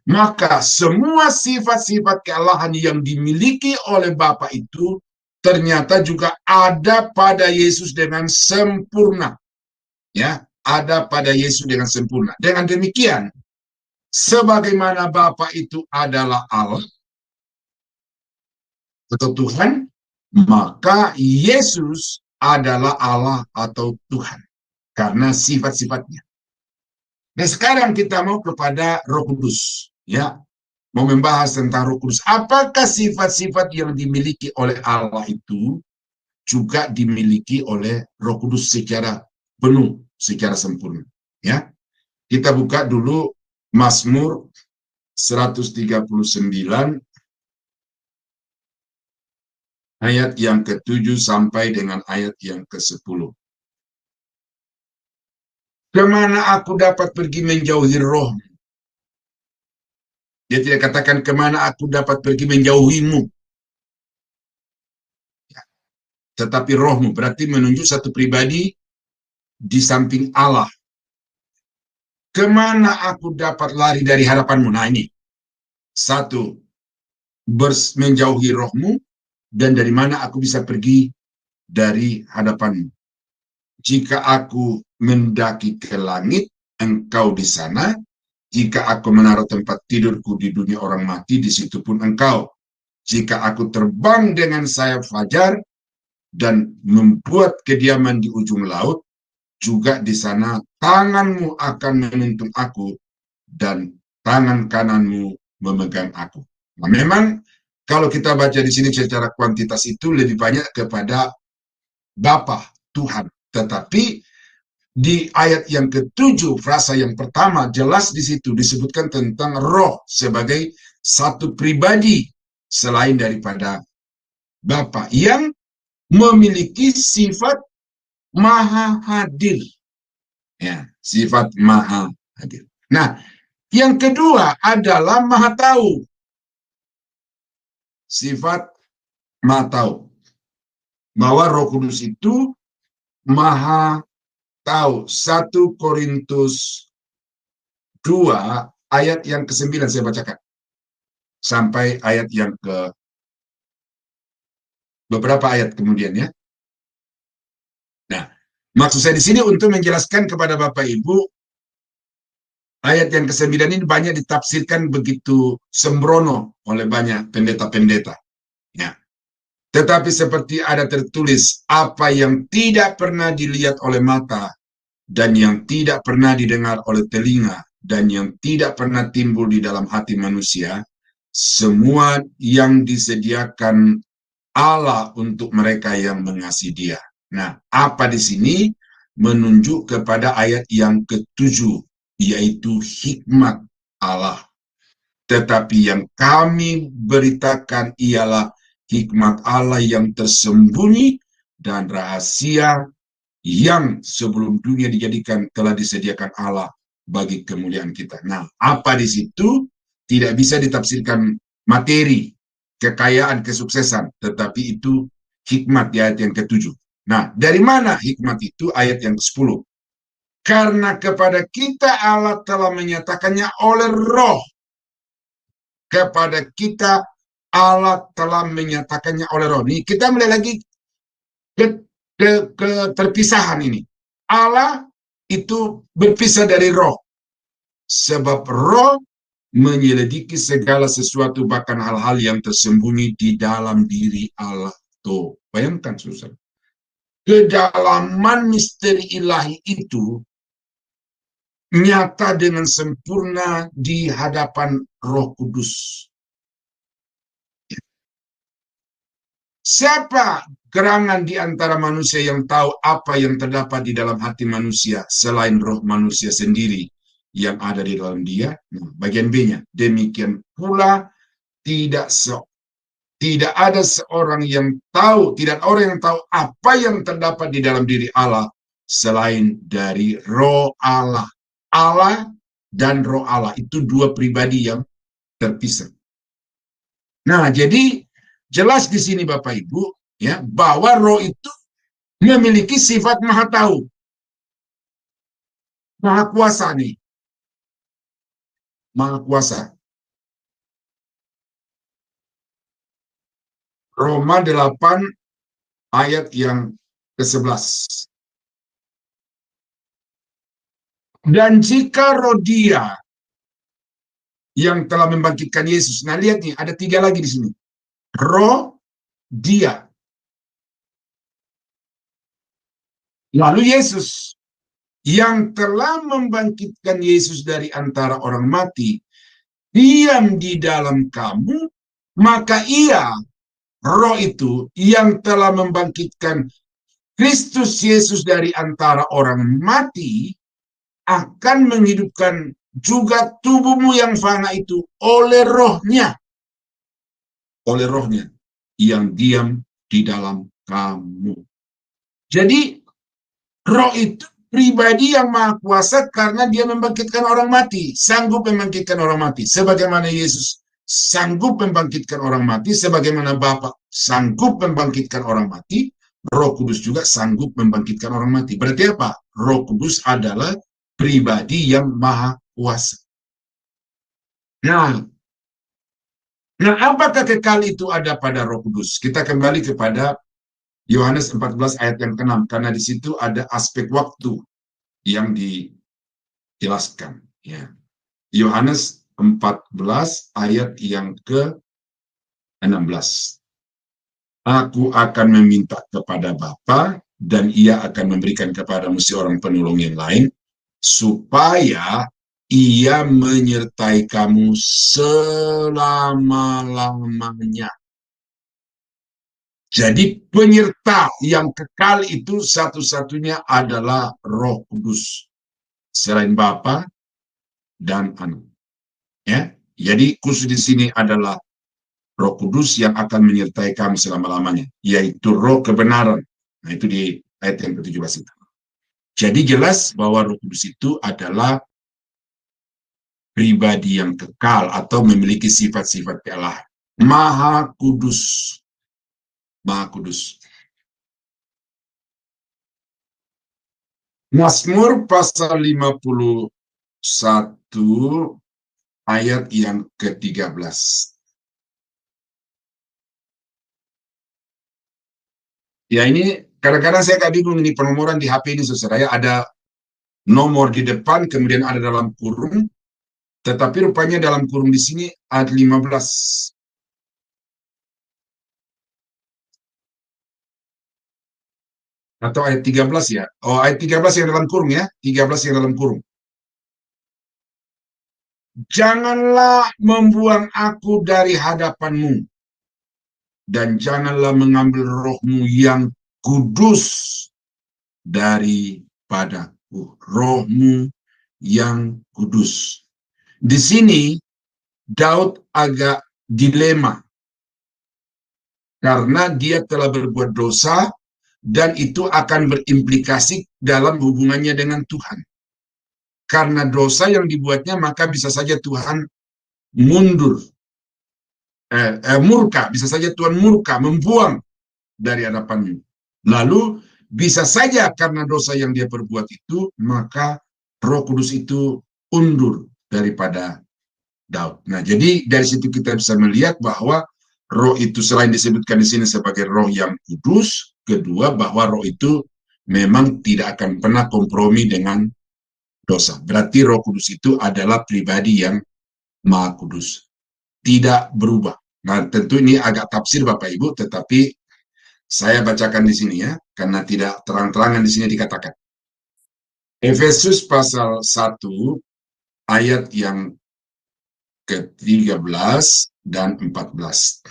maka semua sifat-sifat kealahan yang dimiliki oleh Bapa itu ternyata juga ada pada Yesus dengan sempurna. Ya, ada pada Yesus dengan sempurna. Dengan demikian, sebagaimana Bapa itu adalah Allah atau Tuhan, maka Yesus adalah Allah atau Tuhan karena sifat-sifatnya. Nah, sekarang kita mau kepada Roh Kudus, ya. Mau membahas tentang Roh Kudus. Apakah sifat-sifat yang dimiliki oleh Allah itu juga dimiliki oleh Roh Kudus secara penuh, secara sempurna, ya? Kita buka dulu Mazmur 139 ayat yang ke-7 sampai dengan ayat yang ke-10. Kemana aku dapat pergi menjauhi roh? Dia tidak katakan kemana aku dapat pergi menjauhimu. Ya. Tetapi rohmu berarti menunjuk satu pribadi di samping Allah. Kemana aku dapat lari dari hadapanmu? Nah ini. Satu, menjauhi rohmu. Dan dari mana aku bisa pergi dari hadapanmu? Jika aku mendaki ke langit, engkau di sana. Jika aku menaruh tempat tidurku di dunia orang mati, di situ pun engkau. Jika aku terbang dengan sayap fajar dan membuat kediaman di ujung laut, juga di sana tanganmu akan menuntun aku dan tangan kananmu memegang aku. Nah, memang kalau kita baca di sini secara kuantitas itu lebih banyak kepada Bapa, Tuhan. Tetapi di ayat yang ke-7, frasa yang pertama, jelas di situ disebutkan tentang roh sebagai satu pribadi selain daripada Bapa yang memiliki sifat maha hadir. Ya, sifat maha hadir. Nah, yang kedua adalah maha tahu. Sifat maha tahu. Bahwa Roh Kudus itu maha tahu. 1 Korintus 2 ayat yang ke-9 saya bacakan. Sampai ayat yang ke beberapa ayat kemudian ya. Nah, maksud saya di sini untuk menjelaskan kepada Bapak Ibu, ayat yang ke-9 ini banyak ditafsirkan begitu sembrono oleh banyak pendeta-pendeta. Ya. Tetapi seperti ada tertulis, apa yang tidak pernah dilihat oleh mata, dan yang tidak pernah didengar oleh telinga, dan yang tidak pernah timbul di dalam hati manusia, semua yang disediakan Allah untuk mereka yang mengasihi Dia. Nah, apa di sini menunjuk kepada ayat yang ke-7, yaitu hikmat Allah. Tetapi yang kami beritakan ialah hikmat Allah yang tersembunyi dan rahasia yang sebelum dunia dijadikan telah disediakan Allah bagi kemuliaan kita. Nah, apa di situ tidak bisa ditafsirkan materi, kekayaan, kesuksesan, tetapi itu hikmat di ayat yang ke-7. Nah, dari mana hikmat itu? Ayat yang ke-10. Karena kepada kita Allah telah menyatakannya oleh roh. Kepada kita Allah telah menyatakannya oleh roh. Ini kita melihat lagi keterpisahan ini. Allah itu berpisah dari roh. Sebab roh menyelidiki segala sesuatu, bahkan hal-hal yang tersembunyi di dalam diri Allah. Tuh, bayangkan saudara. Kedalaman misteri ilahi itu nyata dengan sempurna di hadapan Roh Kudus. Siapa gerangan di antara manusia yang tahu apa yang terdapat di dalam hati manusia selain roh manusia sendiri yang ada di dalam dia? Nah, bagian B-nya, demikian pula tidak ada seorang yang tahu, tidak ada orang yang tahu apa yang terdapat di dalam diri Allah selain dari roh Allah. Allah dan roh Allah itu dua pribadi yang terpisah. Nah, jadi jelas di sini Bapak Ibu ya bahwa roh itu memiliki sifat maha tahu, maha kuasa nih, maha kuasa. Roma 8 ayat yang ke-11. Dan jika roh Dia yang telah membangkitkan Yesus. Nah, lihat nih, ada 3 lagi di sini. Roh Dia Lalu Yesus yang telah membangkitkan Yesus dari antara orang mati diam di dalam kamu, maka ia, roh itu yang telah membangkitkan Kristus Yesus dari antara orang mati akan menghidupkan juga tubuhmu yang fana itu oleh rohnya yang diam di dalam kamu. Jadi roh itu pribadi yang maha kuasa karena dia membangkitkan orang mati, sanggup membangkitkan orang mati. Sebagaimana Yesus sanggup membangkitkan orang mati, sebagaimana Bapa sanggup membangkitkan orang mati, Roh Kudus juga sanggup membangkitkan orang mati. Berarti apa? Roh Kudus adalah pribadi yang maha kuasa. Nah, apakah kekal itu ada pada Roh Kudus? Kita kembali kepada Yohanes 14 ayat yang ke-6, karena di situ ada aspek waktu yang dijelaskan. Ya. Yohanes 14 ayat yang ke-16. Aku akan meminta kepada Bapa dan ia akan memberikan kepadamu seorang penolong yang lain, supaya ia menyertai kamu selama-lamanya. Jadi penyerta yang kekal itu satu-satunya adalah Roh Kudus, selain Bapa dan Anak. Ya, jadi khusus di sini adalah Roh Kudus yang akan menyertai kamu selama-lamanya, yaitu Roh kebenaran. Nah, itu di ayat yang ke-17 itu. Jadi jelas bahwa Roh Kudus itu adalah pribadi yang kekal atau memiliki sifat-sifat Allah. Maha Kudus. Maha Kudus. Mazmur pasal 51 ayat yang ke-13. Ya, ini kadang-kadang saya agak bingung ini penomoran di HP ini, saudara ya. Ada nomor di depan, kemudian ada dalam kurung, tetapi rupanya dalam kurung di sini ayat 15. Atau ayat 13 ya. Oh, ayat 13 yang dalam kurung ya. 13 yang dalam kurung. Janganlah membuang aku dari hadapanmu, dan janganlah mengambil rohmu yang kudus daripadaku. Rohmu yang kudus. Di sini Daud agak dilema karena dia telah berbuat dosa dan itu akan berimplikasi dalam hubungannya dengan Tuhan. Karena dosa yang dibuatnya, maka bisa saja Tuhan murka, bisa saja Tuhan murka, membuang dari hadapannya. Lalu bisa saja karena dosa yang dia perbuat itu, maka Roh Kudus itu undur daripada Daud. Nah, jadi dari situ kita bisa melihat bahwa roh itu selain disebutkan di sini sebagai roh yang kudus, kedua bahwa roh itu memang tidak akan pernah kompromi dengan dosa. Berarti Roh Kudus itu adalah pribadi yang maha kudus, tidak berubah. Nah, tentu ini agak tafsir Bapak Ibu, tetapi saya bacakan di sini ya, karena tidak terang-terangan di sini dikatakan. Efesus pasal 1 ayat yang ke-13 dan 14.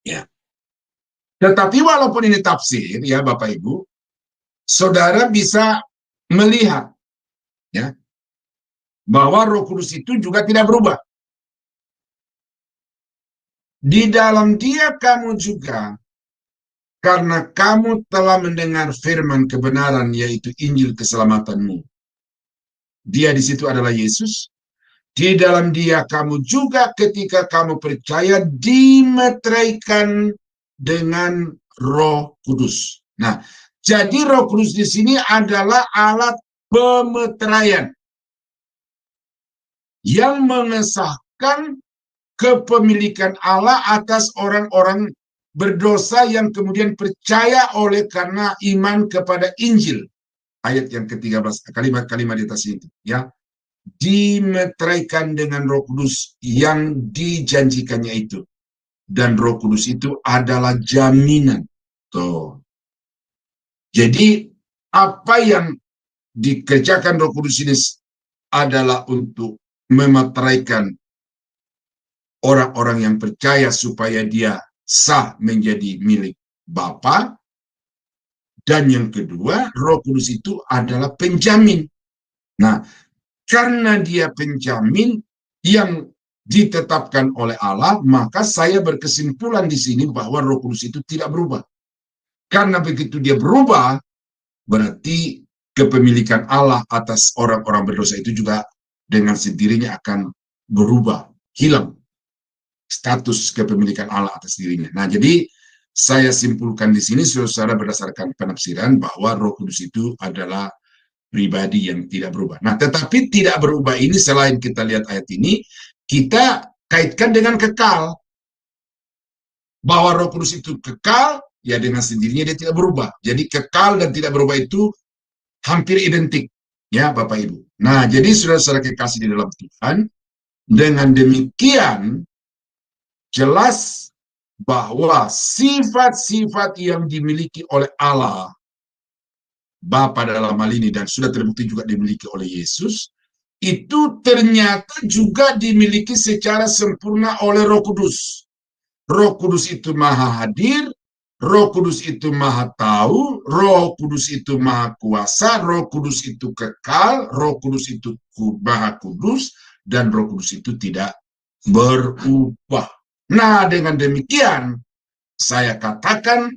Ya. Tetapi walaupun ini tafsir ya Bapak Ibu, saudara bisa melihat ya bahwa Roh Kudus itu juga tidak berubah. Di dalam Dia kamu juga, karena kamu telah mendengar firman kebenaran, yaitu Injil keselamatanmu. Dia di situ adalah Yesus. Di dalam Dia kamu juga ketika kamu percaya dimeteraikan dengan Roh Kudus. Nah, jadi Roh Kudus di sini adalah alat pemeteraian yang mengesahkan kepemilikan Allah atas orang-orang berdosa yang kemudian percaya oleh karena iman kepada Injil. Ayat yang ke-13, kalimat-kalimat di atas itu ya. Dimeteraikan dengan Roh Kudus yang dijanjikannya itu. Dan Roh Kudus itu adalah jaminan. Tuh. Jadi apa yang dikerjakan Roh Kudus ini adalah untuk memeteraikan orang-orang yang percaya supaya dia sah menjadi milik Bapa. Dan yang kedua, Roh Kudus itu adalah penjamin. Nah, karena dia penjamin yang ditetapkan oleh Allah, maka saya berkesimpulan di sini bahwa Roh Kudus itu tidak berubah. Karena begitu dia berubah, berarti kepemilikan Allah atas orang-orang berdosa itu juga dengan sendirinya akan berubah, hilang status kepemilikan Allah atas dirinya. Nah, jadi saya simpulkan di sini, saudara, berdasarkan penafsiran bahwa Roh Kudus itu adalah pribadi yang tidak berubah. Nah, tetapi tidak berubah ini, selain kita lihat ayat ini, kita kaitkan dengan kekal. Bahwa Roh Kudus itu kekal, ya dengan sendirinya dia tidak berubah. Jadi kekal dan tidak berubah itu hampir identik, ya Bapak Ibu. Nah, jadi saudara-saudara kekasih di dalam Tuhan, dengan demikian jelas bahwa sifat-sifat yang dimiliki oleh Allah Bapa dalam hal ini, dan sudah terbukti juga dimiliki oleh Yesus, itu ternyata juga dimiliki secara sempurna oleh Roh Kudus. Roh Kudus itu maha hadir, Roh Kudus itu maha tahu, Roh Kudus itu maha kuasa, Roh Kudus itu kekal, Roh Kudus itu maha kudus, dan Roh Kudus itu tidak berubah. Nah, dengan demikian, saya katakan,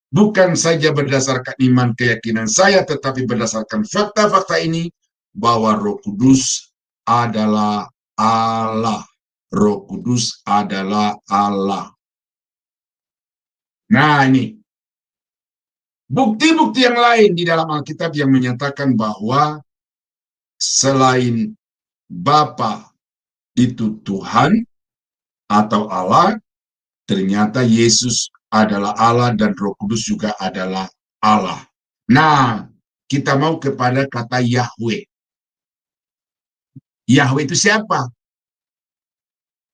bukan saja berdasarkan iman keyakinan saya, tetapi berdasarkan fakta-fakta ini, bahwa Roh Kudus adalah Allah. Roh Kudus adalah Allah. Nah, ini bukti-bukti yang lain di dalam Alkitab yang menyatakan bahwa selain Bapa itu Tuhan atau Allah, ternyata Yesus adalah Allah dan Roh Kudus juga adalah Allah. Nah, kita mau kepada kata Yahweh. Yahweh itu siapa?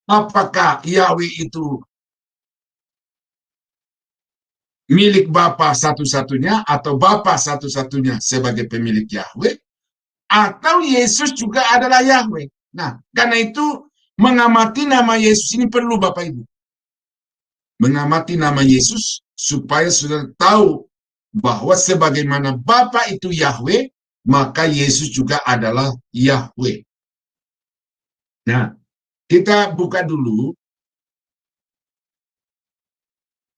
Apakah Yahweh itu milik Bapa satu-satunya atau Bapa satu-satunya sebagai pemilik Yahweh? Atau Yesus juga adalah Yahweh? Nah, karena itu mengamati nama Yesus ini perlu, Bapak Ibu. Mengamati nama Yesus supaya saudara tahu bahwa sebagaimana Bapa itu Yahweh, maka Yesus juga adalah Yahweh. Nah, kita buka dulu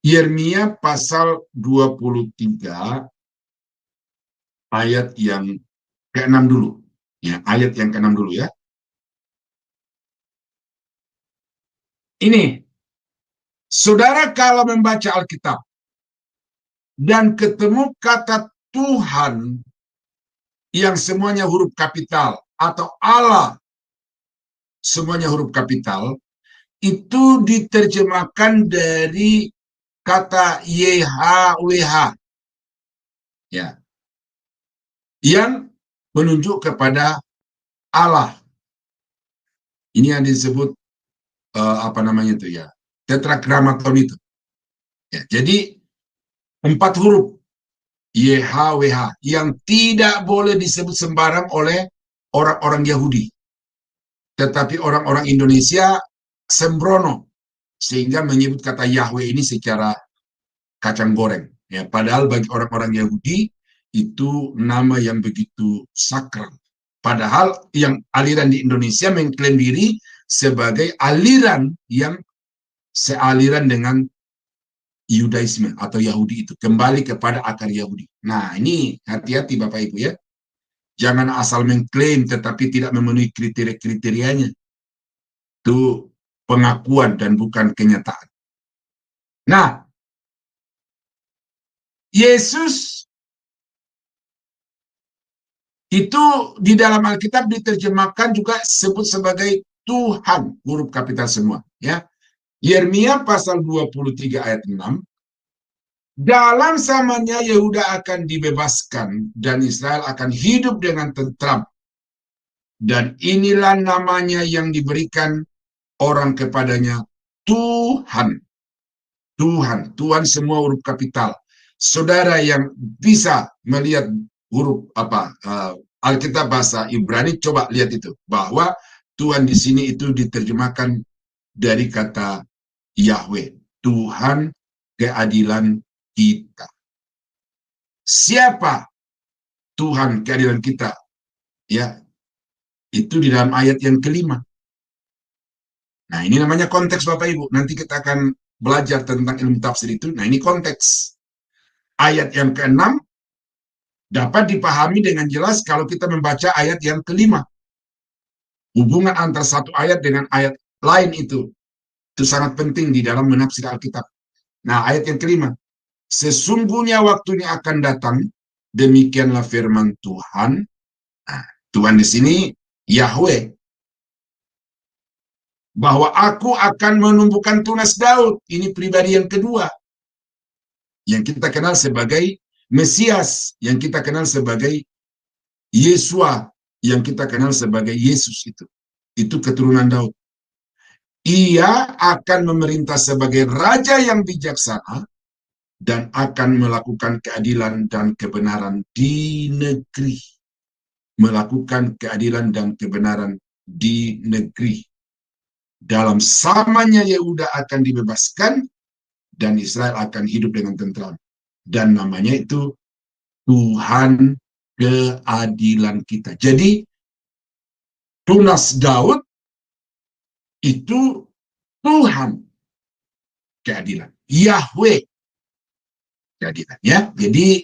Yeremia pasal 23 ayat yang ke-6 dulu. Ya, ayat yang ke-6 dulu ya. Ini, saudara kalau membaca Alkitab dan ketemu kata Tuhan yang semuanya huruf kapital atau Allah semuanya huruf kapital, itu diterjemahkan dari kata YHWH, ya, yang menunjuk kepada Allah. Ini yang disebut apa namanya itu ya, tetragramaton itu. Ya, jadi 4 huruf YHWH yang tidak boleh disebut sembarang oleh orang-orang Yahudi. Tetapi orang-orang Indonesia sembrono sehingga menyebut kata Yahweh ini secara kacang goreng. Ya, padahal bagi orang-orang Yahudi itu nama yang begitu sakral. Padahal yang aliran di Indonesia mengklaim diri sebagai aliran yang sealiran dengan Yudaisme atau Yahudi itu. Kembali kepada akar Yahudi. Nah, ini hati-hati Bapak Ibu ya. Jangan asal mengklaim tetapi tidak memenuhi kriteria-kriterianya. Itu pengakuan dan bukan kenyataan. Nah, Yesus itu di dalam Alkitab diterjemahkan juga sebut sebagai Tuhan, huruf kapital semua. Ya, Yeremia pasal 23 ayat 6, dalam zamannya Yehuda akan dibebaskan dan Israel akan hidup dengan tentram. Dan inilah namanya yang diberikan orang kepadanya, Tuhan. Tuhan, Tuhan semua huruf kapital. saudara yang bisa melihat huruf Alkitab bahasa Ibrani, coba lihat itu, bahwa Tuhan di sini itu diterjemahkan dari kata Yahweh, Tuhan keadilan kita. Siapa Tuhan keadilan kita? Ya, itu di dalam ayat yang kelima. Nah, ini namanya konteks Bapak Ibu. Nanti kita akan belajar tentang ilmu tafsir itu. Nah, ini konteks. Ayat yang keenam dapat dipahami dengan jelas kalau kita membaca ayat yang kelima. Hubungan antara satu ayat dengan ayat lain itu sangat penting di dalam menafsir Alkitab. Nah, ayat yang kelima. Sesungguhnya waktunya akan datang, demikianlah firman Tuhan. Nah, Tuhan di sini Yahweh, bahwa aku akan menumbuhkan tunas Daud. Ini pribadi yang kedua, yang kita kenal sebagai Mesias, yang kita kenal sebagai Yesua, yang kita kenal sebagai Yesus itu keturunan Daud. Ia akan memerintah sebagai raja yang bijaksana dan akan melakukan keadilan dan kebenaran di negeri. Melakukan keadilan dan kebenaran di negeri. Dalam samanya Yehuda akan dibebaskan dan Israel akan hidup dengan tentram. Dan namanya itu Tuhan keadilan kita. Jadi tunas Daud itu Tuhan keadilan, Yahweh keadilan, ya. Jadi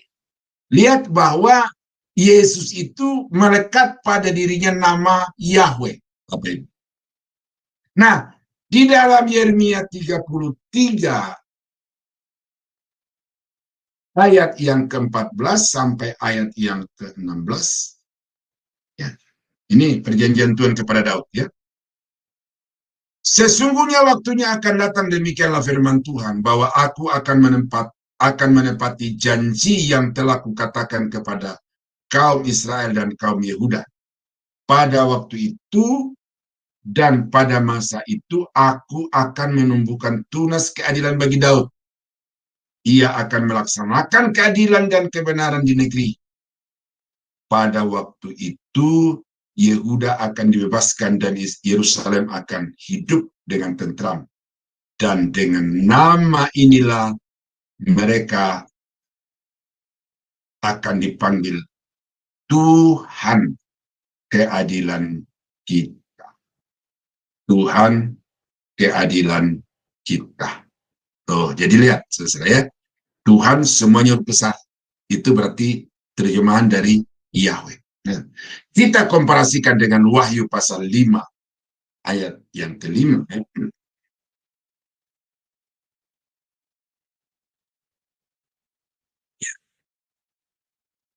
lihat bahwa Yesus itu melekat pada dirinya nama Yahweh. Nah, di dalam Yeremia 33 ayat yang ke-14 sampai ayat yang ke-16, ya, ini perjanjian Tuhan kepada Daud, ya. Sesungguhnya waktunya akan datang, demikianlah firman Tuhan, bahwa aku akan menepati janji yang telah kukatakan kepada kaum Israel dan kaum Yehuda. Pada waktu itu dan pada masa itu aku akan menumbuhkan tunas keadilan bagi Daud. Ia akan melaksanakan keadilan dan kebenaran di negeri. Pada waktu itu Yehuda akan dibebaskan dan Yerusalem akan hidup dengan tentram. Dan dengan nama inilah mereka akan dipanggil Tuhan keadilan kita. Tuhan keadilan kita. Jadi lihat, saudara, ya, Tuhan semuanya besar. Itu berarti terjemahan dari Yahweh. Nah, kita komparasikan dengan Wahyu pasal 5 ayat yang ke-5.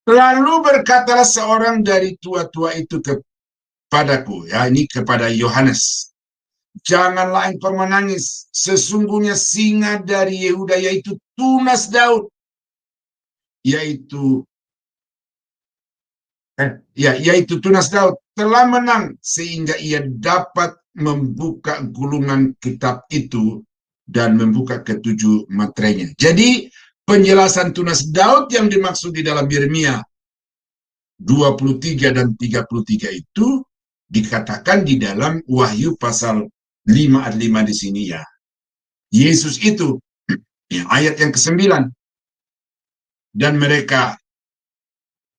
Lalu berkatalah seorang dari tua-tua itu kepadaku, ya, ini kepada Yohanes, janganlah engkau menangis, sesungguhnya singa dari Yehuda, yaitu tunas Daud, yaitu tunas Daud, telah menang sehingga ia dapat membuka gulungan kitab itu dan membuka ketujuh materainya. Jadi penjelasan tunas Daud yang dimaksud di dalam Yeremia 23 dan 33 itu dikatakan di dalam Wahyu pasal 5 ayat 5 di sini, ya. Yesus itu, ya, ayat yang ke-9. Dan mereka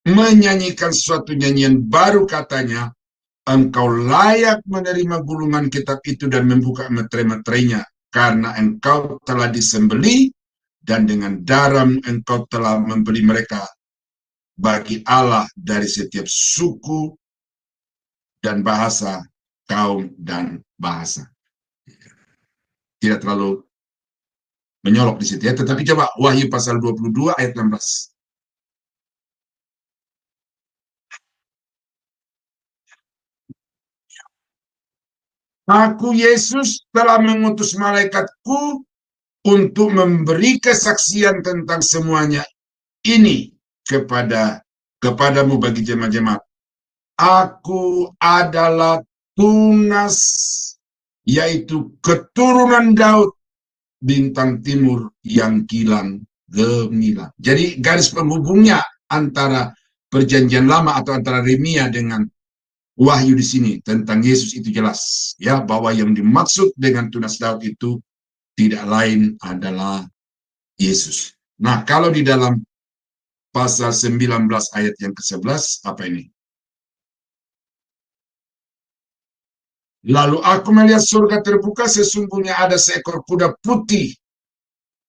menyanyikan suatu nyanyian baru, katanya, engkau layak menerima gulungan kitab itu dan membuka meterai-meterainya, karena engkau telah disembelih dan dengan darah engkau telah membeli mereka bagi Allah dari setiap suku dan bahasa, kaum dan bahasa. Tidak terlalu menyolok di situ, ya, tetapi coba Wahyu pasal 22 ayat 16. Aku Yesus telah mengutus malaikatku untuk memberi kesaksian tentang semuanya ini kepadamu bagi jemaat-jemaat. Aku adalah tunas, yaitu keturunan Daud, bintang timur yang kilang gemilang. Jadi garis penghubungnya antara perjanjian lama atau antara Yeremia dengan Wahyu di sini tentang Yesus itu jelas, ya, bahwa yang dimaksud dengan tunas Daud itu tidak lain adalah Yesus. Nah, kalau di dalam pasal 19 ayat yang ke-11, apa ini? Lalu aku melihat surga terbuka, sesungguhnya ada seekor kuda putih,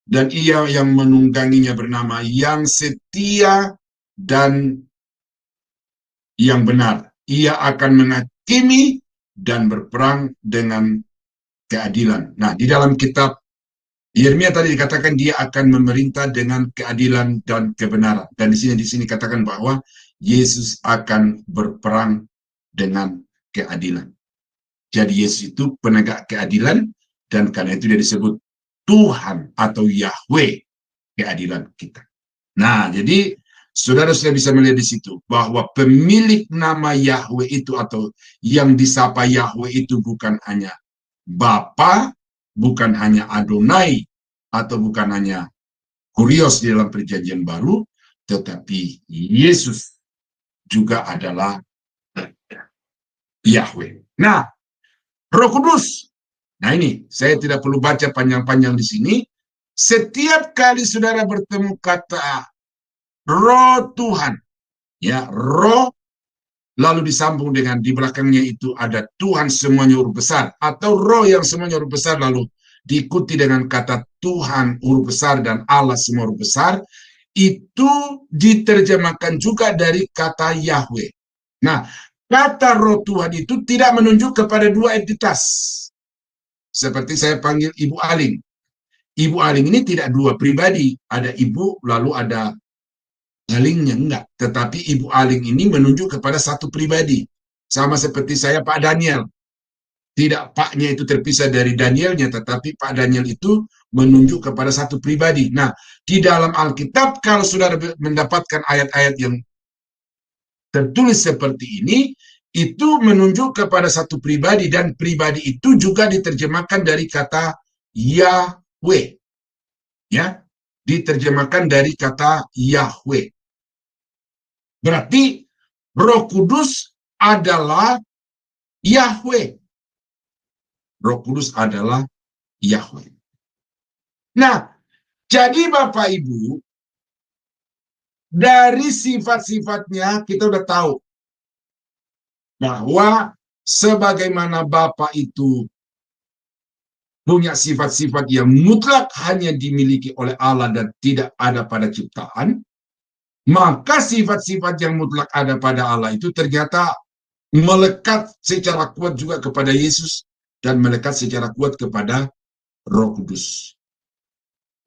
dan ia yang menungganginya bernama Yang Setia dan Yang Benar. Ia akan menghakimi dan berperang dengan keadilan. Nah, di dalam kitab Yeremia tadi dikatakan dia akan memerintah dengan keadilan dan kebenaran. Dan di sini katakan bahwa Yesus akan berperang dengan keadilan. Jadi Yesus itu penegak keadilan, dan karena itu dia disebut Tuhan atau Yahweh, keadilan kita. Nah, jadi saudara sudah bisa melihat di situ bahwa pemilik nama Yahweh itu atau yang disapa Yahweh itu bukan hanya Bapa, bukan hanya Adonai, atau bukan hanya Kurios di dalam perjanjian baru, tetapi Yesus juga adalah Yahweh. Nah, Roh Kudus. Nah, ini saya tidak perlu baca panjang-panjang di sini. Setiap kali saudara bertemu kata Roh Tuhan, ya, Roh, lalu disambung dengan di belakangnya itu ada Tuhan semuanya huruf besar, atau Roh yang semuanya huruf besar lalu diikuti dengan kata Tuhan huruf besar dan Allah semua huruf besar, itu diterjemahkan juga dari kata Yahweh. Nah, kata Roh Tuhan itu tidak menunjuk kepada dua entitas. Seperti saya panggil Ibu Aling. Ibu Aling ini tidak dua pribadi. Ada ibu, lalu ada Alingnya, enggak. Tetapi Ibu Aling ini menunjuk kepada satu pribadi. Sama seperti saya Pak Daniel. Tidak paknya itu terpisah dari Danielnya, tetapi Pak Daniel itu menunjuk kepada satu pribadi. Nah, di dalam Alkitab, kalau saudara mendapatkan ayat-ayat yang tertulis seperti ini, itu menunjuk kepada satu pribadi, dan pribadi itu juga diterjemahkan dari kata Yahweh. Ya, diterjemahkan dari kata Yahweh. Berarti Roh Kudus adalah Yahweh. Roh Kudus adalah Yahweh. Nah, jadi Bapak Ibu, dari sifat-sifatnya kita udah tahu bahwa sebagaimana Bapa itu punya sifat-sifat yang mutlak hanya dimiliki oleh Allah dan tidak ada pada ciptaan, maka sifat-sifat yang mutlak ada pada Allah itu ternyata melekat secara kuat juga kepada Yesus dan melekat secara kuat kepada Roh Kudus.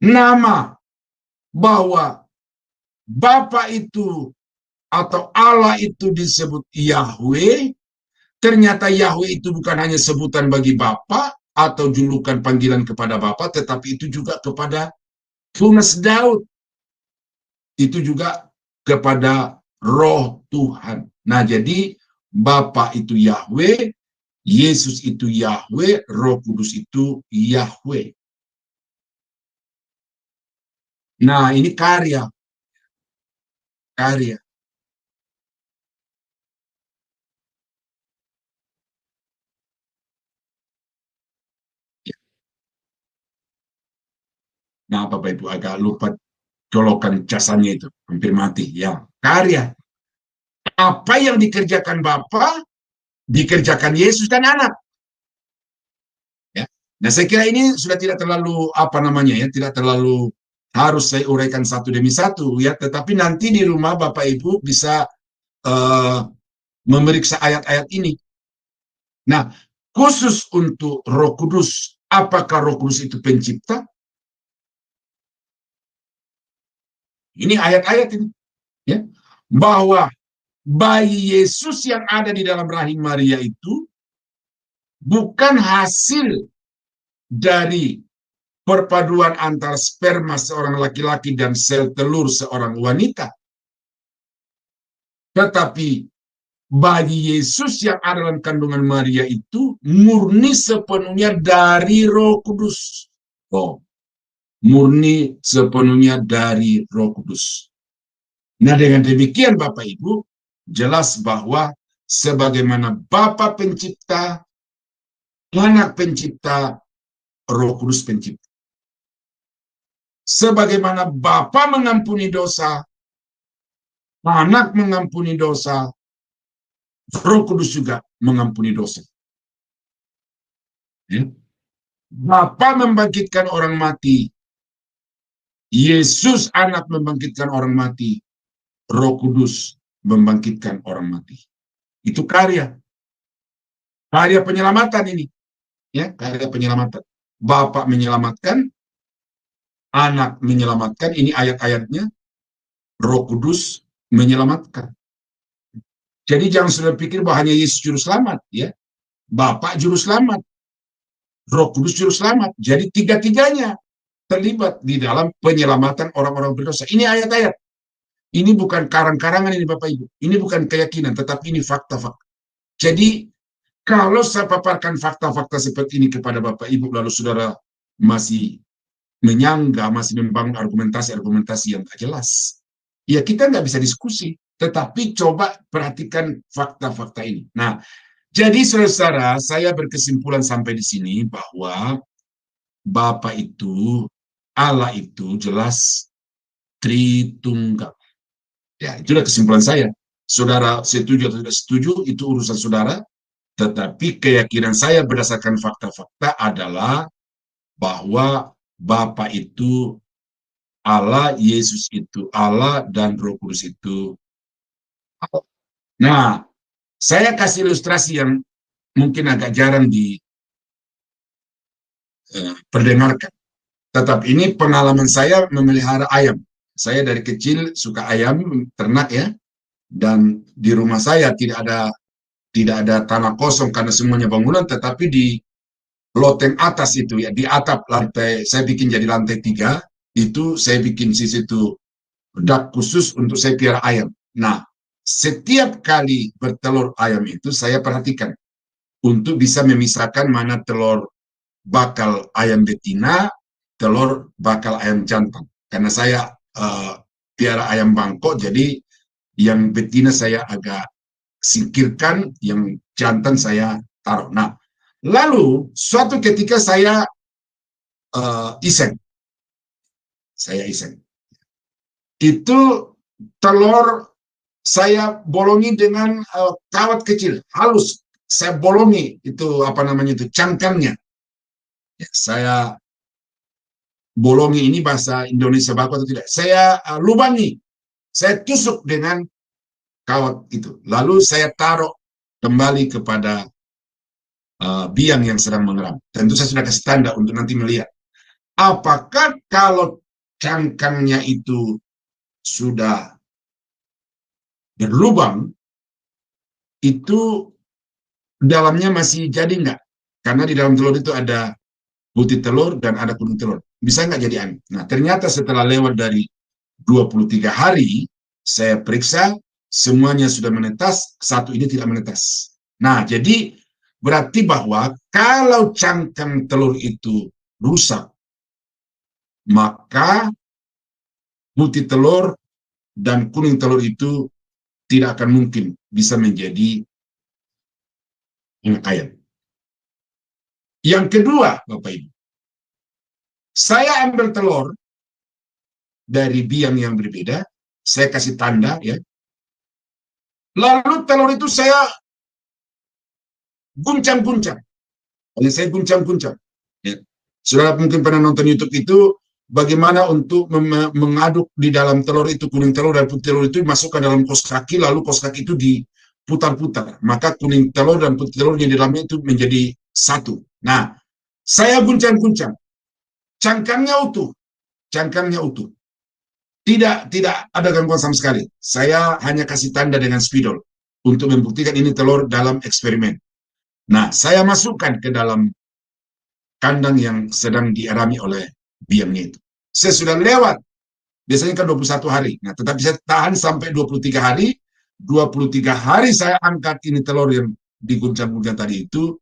Nama bahwa Bapa itu atau Allah itu disebut Yahweh, ternyata Yahweh itu bukan hanya sebutan bagi Bapa atau julukan panggilan kepada Bapa, tetapi itu juga kepada tunas Daud. Itu juga kepada Roh Tuhan. Nah, jadi Bapa itu Yahweh, Yesus itu Yahweh, Roh Kudus itu Yahweh. Nah, ini karya. Karya. Nah, Bapak Ibu agak lupa colokan casannya itu, hampir mati. Ya, karya. Apa yang dikerjakan Bapa, dikerjakan Yesus dan anak. Ya. Nah, saya kira ini sudah tidak terlalu tidak terlalu harus saya uraikan satu demi satu, ya. Tetapi nanti di rumah Bapak Ibu bisa memeriksa ayat-ayat ini. Nah, khusus untuk Roh Kudus, apakah Roh Kudus itu pencipta? Ini ayat-ayat ini, ya, bahwa bayi Yesus yang ada di dalam rahim Maria itu bukan hasil dari perpaduan antara sperma seorang laki-laki dan sel telur seorang wanita, tetapi bayi Yesus yang ada dalam kandungan Maria itu murni sepenuhnya dari Roh Kudus. Oh, murni sepenuhnya dari Roh Kudus. Nah, dengan demikian Bapak Ibu, jelas bahwa sebagaimana Bapa pencipta, Anak pencipta, Roh Kudus pencipta. Sebagaimana Bapa mengampuni dosa, Anak mengampuni dosa, Roh Kudus juga mengampuni dosa. Ya. Bapa membangkitkan orang mati, Yesus Anak membangkitkan orang mati, Roh Kudus membangkitkan orang mati. Itu karya penyelamatan ini, ya, karya penyelamatan. Bapa menyelamatkan, Anak menyelamatkan, ini ayat-ayatnya. Roh Kudus menyelamatkan. Jadi jangan sudah pikir bahwa hanya Yesus juru selamat, ya. Bapa juru selamat, Roh Kudus juru selamat. Jadi tiga-tiganya terlibat di dalam penyelamatan orang-orang berdosa. Ini ayat-ayat. Ini bukan karang-karangan ini Bapak Ibu. Ini bukan keyakinan, tetapi ini fakta-fakta. Jadi kalau saya paparkan fakta-fakta seperti ini kepada Bapak Ibu, lalu saudara masih menyangga, masih membangun argumentasi-argumentasi yang tak jelas, ya kita nggak bisa diskusi. Tetapi coba perhatikan fakta-fakta ini. Nah, jadi saudara-saudara, saya berkesimpulan sampai di sini bahwa Bapa itu, Allah itu jelas Tritunggal. Ya, itulah kesimpulan saya. Saudara setuju atau tidak setuju, itu urusan saudara. Tetapi keyakinan saya berdasarkan fakta-fakta adalah bahwa Bapa itu Allah, Yesus itu Allah, dan Roh Kudus itu Allah. Nah, saya kasih ilustrasi yang mungkin agak jarang diperdengarkan. Tetap ini pengalaman saya memelihara ayam. Saya dari kecil suka ayam, ternak ya. Dan di rumah saya tidak ada tanah kosong karena semuanya bangunan, tetapi di loteng atas itu ya, di atap lantai, saya bikin jadi lantai 3, itu saya bikin sisi itu dak khusus untuk saya piara ayam. Nah, setiap kali bertelur ayam itu saya perhatikan untuk bisa memisahkan mana telur bakal ayam betina, telur bakal ayam jantan. Karena saya piara ayam Bangkok, jadi yang betina saya agak singkirkan, yang jantan saya taruh. Nah, lalu suatu ketika saya iseng. Itu telur saya bolongi dengan kawat kecil, halus. Saya bolongi itu apa namanya itu cangkangnya. Ya, saya bolongi, ini bahasa Indonesia baku atau tidak. Saya lubangi, saya tusuk dengan kawat itu. Lalu saya taruh kembali kepada biang yang sedang mengeram. Tentu saya sudah kasih tanda untuk nanti melihat. Apakah kalau cangkangnya itu sudah berlubang, itu dalamnya masih jadi nggak? Karena di dalam telur itu ada putih telur dan ada kuning telur. Bisa nggak jadi ayam? Nah, ternyata setelah lewat dari 23 hari, saya periksa, semuanya sudah menetas, satu ini tidak menetas. Nah, jadi berarti bahwa kalau cangkang telur itu rusak, maka putih telur dan kuning telur itu tidak akan mungkin bisa menjadi ayam. Yang kedua, Bapak Ibu, saya ambil telur dari biang yang berbeda, saya kasih tanda ya. Lalu telur itu saya guncang-guncang. Saya guncang-guncang. Ya. Saudara mungkin pernah nonton YouTube itu, bagaimana untuk mengaduk di dalam telur itu, kuning telur dan putih telur itu dimasukkan dalam kos kaki, lalu kos kaki itu diputar-putar. Maka kuning telur dan putih telur yang di dalamnya itu menjadi satu. Nah, saya guncang-guncang. Cangkangnya utuh. Tidak ada gangguan sama sekali. Saya hanya kasih tanda dengan spidol untuk membuktikan ini telur dalam eksperimen. Nah, saya masukkan ke dalam kandang yang sedang diarami oleh biangnya itu. Saya sudah lewat, biasanya kan 21 hari. Nah, tetapi saya tahan sampai 23 hari. 23 hari saya angkat ini telur yang diguncang-guncang tadi itu,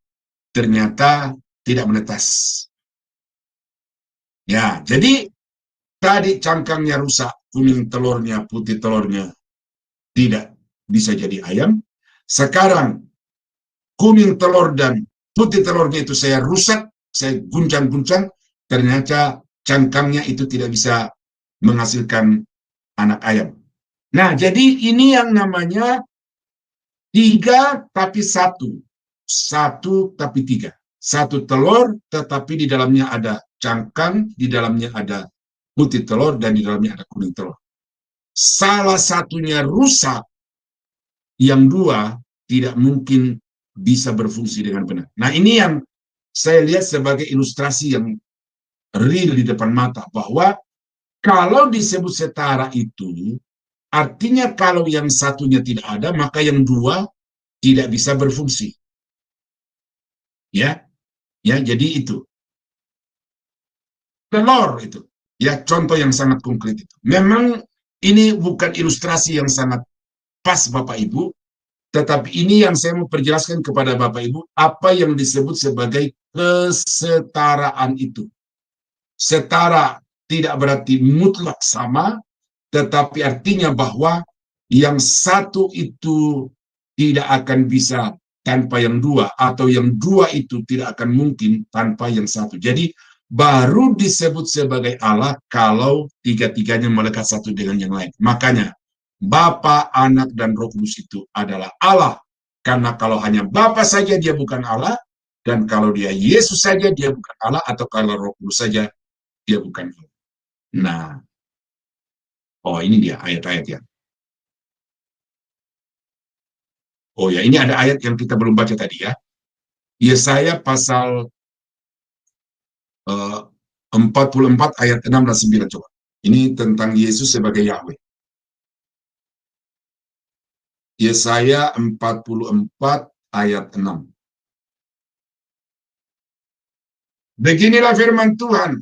ternyata tidak menetas. Ya, jadi tadi cangkangnya rusak, kuning telurnya, putih telurnya tidak bisa jadi ayam. Sekarang kuning telur dan putih telurnya itu saya rusak, saya guncang-guncang, ternyata cangkangnya itu tidak bisa menghasilkan anak ayam. Nah, jadi ini yang namanya 3 tapi 1. 1 tapi 3. 1 telur tetapi di dalamnya ada cangkang, di dalamnya ada putih telur, dan di dalamnya ada kuning telur. Salah satunya rusak, yang 2 tidak mungkin bisa berfungsi dengan benar. Nah, ini yang saya lihat sebagai ilustrasi yang real di depan mata, bahwa kalau disebut setara itu, artinya kalau yang satunya tidak ada, maka yang 2 tidak bisa berfungsi. Ya, jadi itu. Telur itu, ya, contoh yang sangat konkret itu. Memang ini bukan ilustrasi yang sangat pas Bapak Ibu, tetapi ini yang saya mau perjelaskan kepada Bapak Ibu, apa yang disebut sebagai kesetaraan itu. Setara tidak berarti mutlak sama, tetapi artinya bahwa yang satu itu tidak akan bisa tanpa yang 2, atau yang 2 itu tidak akan mungkin tanpa yang 1. Jadi baru disebut sebagai Allah kalau tiga-tiganya melekat satu dengan yang lain. Makanya Bapa, Anak, dan Roh Kudus itu adalah Allah. Karena kalau hanya Bapa saja dia bukan Allah, dan kalau dia Yesus saja dia bukan Allah, atau kalau Roh Kudus saja dia bukan Allah. Nah, ini dia ayat-ayatnya. Oh ya, ini ada ayat yang kita belum baca tadi ya. Yesaya pasal 44 ayat 6 dan 9, coba. Ini tentang Yesus sebagai Yahweh. Yesaya 44 ayat 6. Beginilah firman Tuhan,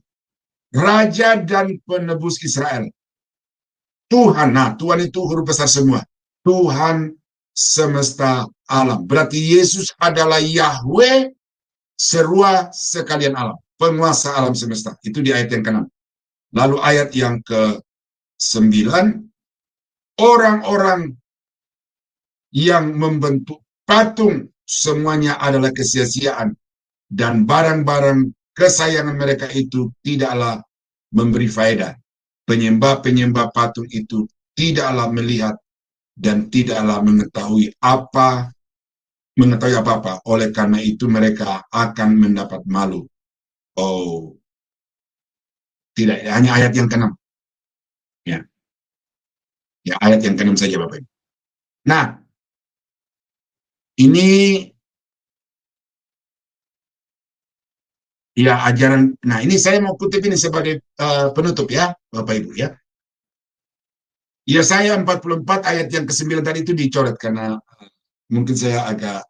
Raja dan Penebus Israel. Tuhan, nah Tuhan itu huruf besar semua. Tuhan semesta alam. Berarti Yesus adalah Yahweh serua sekalian alam. Penguasa alam semesta. Itu di ayat yang ke-6. Lalu ayat yang ke-9, orang-orang yang membentuk patung semuanya adalah kesia-siaan, dan barang-barang kesayangan mereka itu tidaklah memberi faedah. Penyembah-penyembah patung itu tidaklah melihat dan tidaklah mengetahui apa-apa. Oleh karena itu mereka akan mendapat malu. Oh, tidak, hanya ayat yang ke-6. Ya, ayat yang ke-6 saja Bapak Ibu. Nah, ini ya ajaran. Nah, ini saya mau kutip ini sebagai penutup ya Bapak Ibu ya. Yesaya 44 ayat yang ke-9 tadi itu dicoret karena mungkin saya agak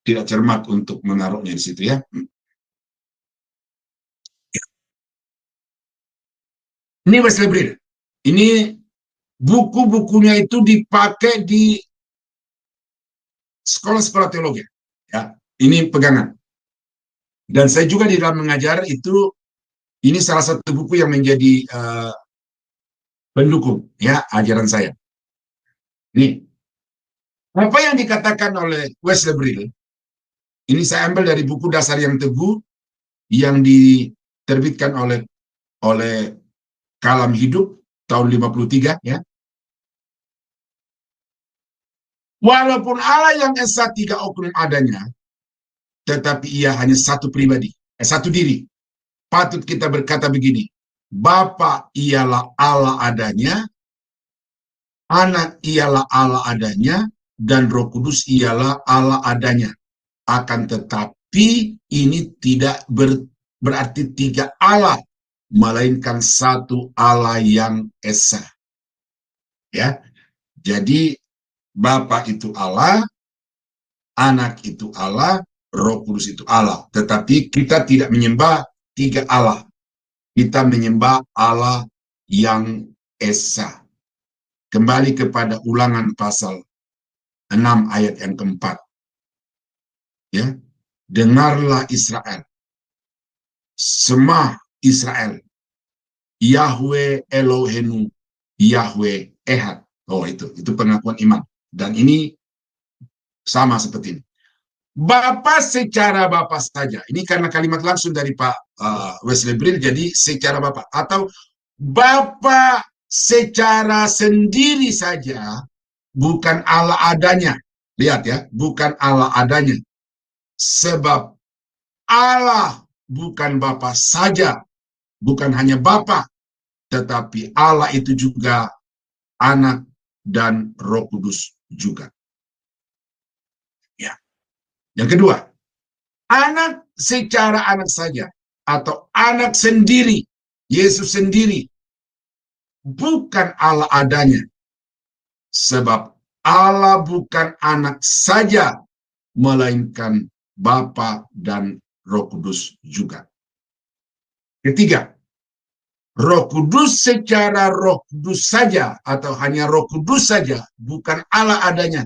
tidak cermat untuk menaruhnya di situ ya. Ini Wesley Brill. Ini buku-bukunya itu dipakai di sekolah-sekolah teologi. Ya, ini pegangan. Dan saya juga di dalam mengajar itu, ini salah satu buku yang menjadi pendukung ya ajaran saya. Nih, apa yang dikatakan oleh Wesley Brill, ini saya ambil dari buku Dasar yang Teguh yang diterbitkan oleh Kalam Hidup tahun 53 ya. Walaupun Allah yang Esa 3 oknum adanya, tetapi ia hanya satu pribadi, satu diri. Patut kita berkata begini, Bapa ialah Allah adanya, Anak ialah Allah adanya, dan Roh Kudus ialah Allah adanya. Akan tetapi ini tidak berarti 3 Allah, melainkan satu Allah yang Esa. Ya, jadi Bapa itu Allah, Anak itu Allah, Roh Kudus itu Allah. Tetapi kita tidak menyembah 3 Allah. Kita menyembah Allah yang Esa. Kembali kepada Ulangan pasal 6 ayat yang ke-4. Ya, dengarlah Israel. Israel. Yahweh Elohenu, Yahweh Ehad. Oh, itu pengakuan iman. Dan ini sama seperti ini. Bapa secara Bapa saja. Ini karena kalimat langsung dari Pak Wesley Brill, jadi secara Bapa. Atau Bapa secara sendiri saja, bukan Allah adanya. Lihat ya, bukan Allah adanya. Sebab Allah bukan Bapa saja, bukan hanya Bapa, tetapi Allah itu juga Anak dan Roh Kudus juga. Ya. Yang kedua, anak secara anak saja atau anak sendiri, Yesus sendiri, bukan Allah adanya. Sebab Allah bukan anak saja, melainkan Bapa dan Roh Kudus juga. Ketiga, Roh Kudus secara Roh Kudus saja atau hanya Roh Kudus saja, bukan Allah adanya.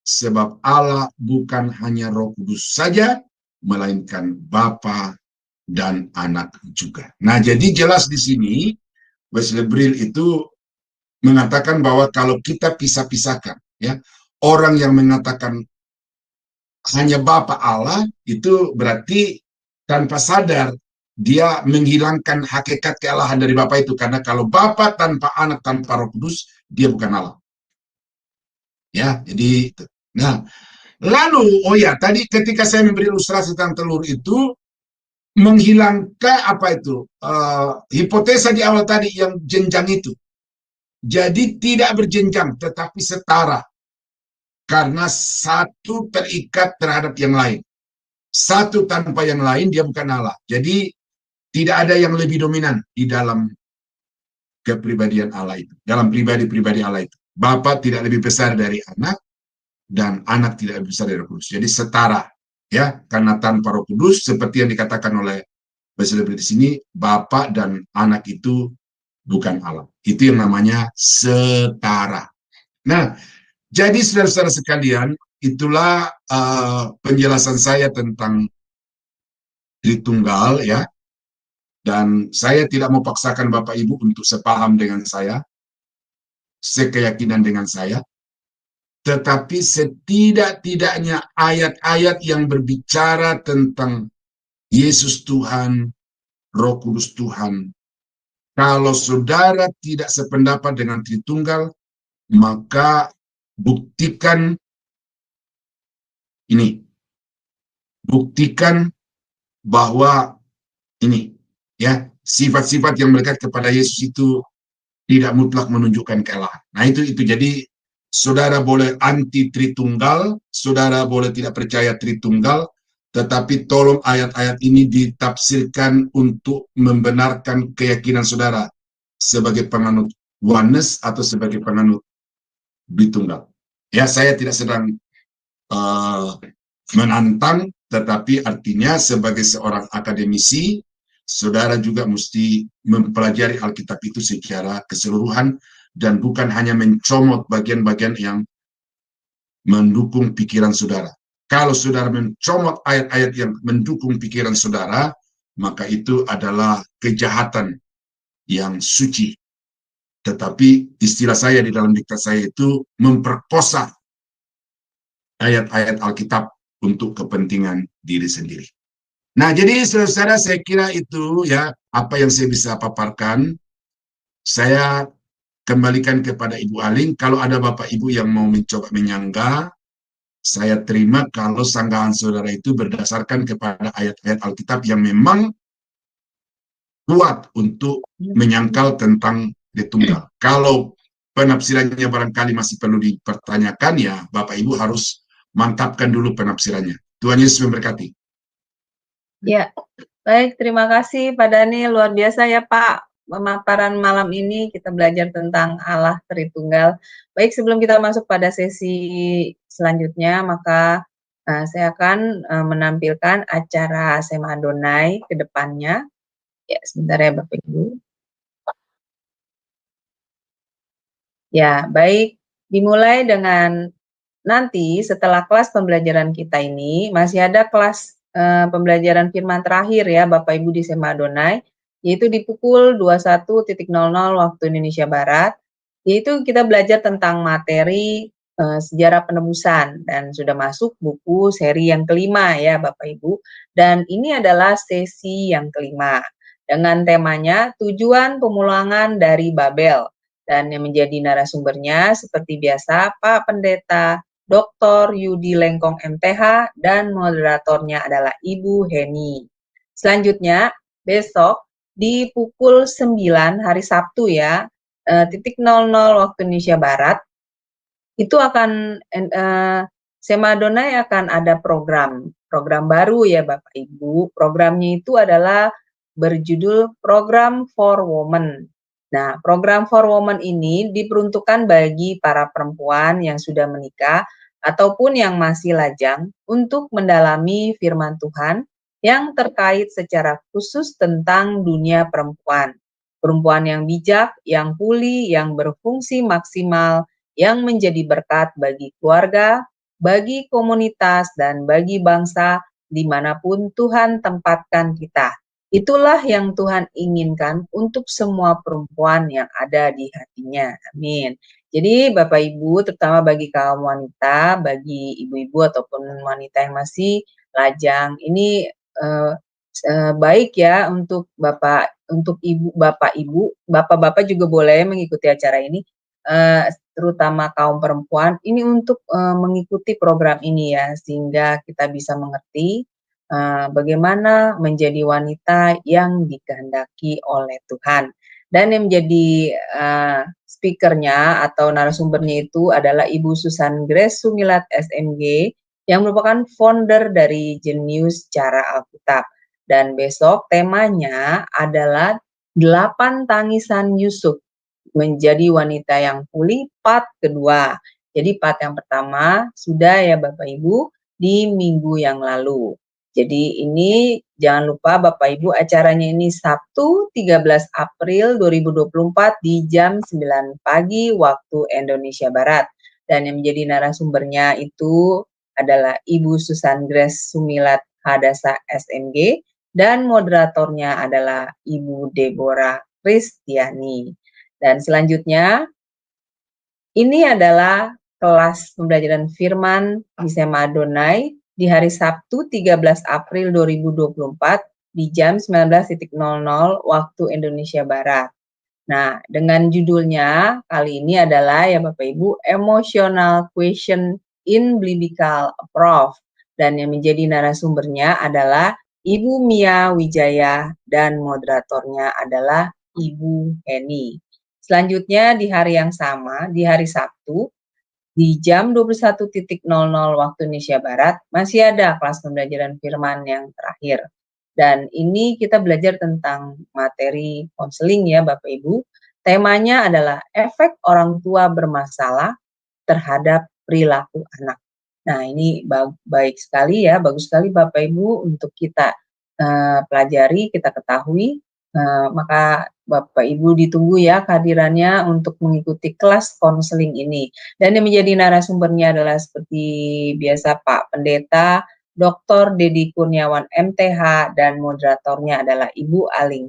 Sebab Allah bukan hanya Roh Kudus saja, melainkan Bapa dan Anak juga. Nah, jadi jelas di sini Wesley Brill itu mengatakan bahwa kalau kita pisah-pisahkan, ya, orang yang mengatakan hanya Bapa Allah itu berarti tanpa sadar dia menghilangkan hakikat kealahan dari Bapa itu, karena kalau Bapa tanpa Anak tanpa Roh Kudus, dia bukan Allah. Ya, jadi itu. Nah, lalu tadi ketika saya memberi ilustrasi tentang telur itu menghilangkan apa itu hipotesa di awal tadi yang jenjang itu. Jadi tidak berjenjang tetapi setara, karena satu terikat terhadap yang lain. Satu tanpa yang lain dia bukan Allah. Jadi tidak ada yang lebih dominan di dalam kepribadian Allah itu, dalam pribadi-pribadi Allah itu. Bapa tidak lebih besar dari Anak, dan Anak tidak lebih besar dari Roh Kudus. Jadi setara, ya, karena tanpa Roh Kudus seperti yang dikatakan oleh Wesley Brill di sini, Bapa dan Anak itu bukan Allah. Itu yang namanya setara. Nah, jadi saudara-saudara sekalian, itulah penjelasan saya tentang Tritunggal, ya. Dan saya tidak mau paksakan Bapak Ibu untuk sepaham dengan saya, sekeyakinan dengan saya. Tetapi setidak-tidaknya ayat-ayat yang berbicara tentang Yesus Tuhan, Roh Kudus Tuhan, kalau saudara tidak sependapat dengan Tritunggal, maka buktikan ini. Buktikan bahwa ini, ya, sifat-sifat yang melekat kepada Yesus itu tidak mutlak menunjukkan kealahan. Nah, itu jadi saudara boleh anti Tritunggal, saudara boleh tidak percaya Tritunggal, tetapi tolong ayat-ayat ini ditafsirkan untuk membenarkan keyakinan saudara sebagai penganut oneness atau sebagai penganut Tritunggal. Ya, saya tidak sedang menantang, tetapi artinya sebagai seorang akademisi, saudara juga mesti mempelajari Alkitab itu secara keseluruhan dan bukan hanya mencomot bagian-bagian yang mendukung pikiran saudara. Kalau saudara mencomot ayat-ayat yang mendukung pikiran saudara, maka itu adalah kejahatan yang suci. Tetapi istilah saya di dalam diktat saya itu memperkosa ayat-ayat Alkitab untuk kepentingan diri sendiri. Nah, jadi saudara, saya kira itu ya apa yang saya bisa paparkan. Saya kembalikan kepada Ibu Aling. Kalau ada Bapak Ibu yang mau mencoba menyangga, saya terima kalau sanggahan saudara itu berdasarkan kepada ayat-ayat Alkitab yang memang kuat untuk menyangkal tentang Tritunggal. Kalau penafsirannya barangkali masih perlu dipertanyakan, ya Bapak Ibu harus mantapkan dulu penafsirannya. Tuhan Yesus memberkati. Ya, baik, terima kasih Pak Dhani, luar biasa ya Pak. Pemaparan malam ini kita belajar tentang Allah Tritunggal. Baik, sebelum kita masuk pada sesi selanjutnya, maka saya akan menampilkan acara Sema Adonai ke depannya. Ya, sebentar ya Bapak Ibu. Ya, baik, dimulai dengan nanti setelah kelas pembelajaran kita ini, masih ada kelas pembelajaran firman terakhir ya Bapak Ibu di Sema Adonai. yaitu di pukul 21.00 waktu Indonesia Barat, yaitu kita belajar tentang materi sejarah penebusan dan sudah masuk buku seri yang kelima ya Bapak Ibu, dan ini adalah sesi yang kelima dengan temanya tujuan pemulangan dari Babel, dan yang menjadi narasumbernya seperti biasa Pak Pendeta Dr. Yudi Lengkong MTH dan moderatornya adalah Ibu Heni. Selanjutnya besok di pukul 9 hari Sabtu ya, titik 00 waktu Indonesia Barat, itu akan Sema Adonai akan ada program baru ya Bapak Ibu. Programnya itu adalah berjudul Program for Women. Nah, program for Women ini diperuntukkan bagi para perempuan yang sudah menikah ataupun yang masih lajang untuk mendalami firman Tuhan yang terkait secara khusus tentang dunia perempuan. Perempuan yang bijak, yang pulih, yang berfungsi maksimal, yang menjadi berkat bagi keluarga, bagi komunitas, dan bagi bangsa dimanapun Tuhan tempatkan kita. Itulah yang Tuhan inginkan untuk semua perempuan yang ada di hatinya. Amin. Jadi Bapak Ibu, terutama bagi kaum wanita, bagi ibu-ibu ataupun wanita yang masih lajang, ini baik ya untuk ibu, bapak-bapak juga boleh mengikuti acara ini, terutama kaum perempuan, ini untuk mengikuti program ini ya, sehingga kita bisa mengerti bagaimana menjadi wanita yang dikehendaki oleh Tuhan. Dan yang menjadi speakernya atau narasumbernya itu adalah Ibu Susan Grace Sumilat SMG, yang merupakan founder dari Jenius Cara Alkitab. Dan besok temanya adalah 8 tangisan Yusuf, menjadi wanita yang pulih, part kedua. Jadi part yang pertama sudah ya Bapak Ibu di minggu yang lalu. Jadi ini jangan lupa Bapak Ibu, acaranya ini Sabtu 13 April 2024 di jam 9 pagi waktu Indonesia Barat. Dan yang menjadi narasumbernya itu adalah Ibu Susan Grace Sumilat Hadasa SMG dan moderatornya adalah Ibu Deborah Kristiani. Dan selanjutnya ini adalah kelas pembelajaran firman di Sema Adonai di hari Sabtu 13 April 2024 di jam 19.00 waktu Indonesia Barat. Nah, dengan judulnya kali ini adalah ya Bapak Ibu, Emotional Question in Biblical Approach. Dan yang menjadi narasumbernya adalah Ibu Mia Wijaya dan moderatornya adalah Ibu Heni. Selanjutnya di hari yang sama, di hari Sabtu, di jam 21.00 waktu Indonesia Barat, masih ada kelas pembelajaran firman yang terakhir. Dan ini kita belajar tentang materi konseling ya Bapak Ibu. Temanya adalah efek orang tua bermasalah terhadap perilaku anak. Nah ini baik sekali ya, bagus sekali Bapak Ibu untuk kita pelajari, kita ketahui. Maka Bapak Ibu ditunggu ya kehadirannya untuk mengikuti kelas konseling ini. Dan yang menjadi narasumbernya adalah seperti biasa Pak Pendeta Dr. Dedi Kurniawan MTH dan moderatornya adalah Ibu Aling,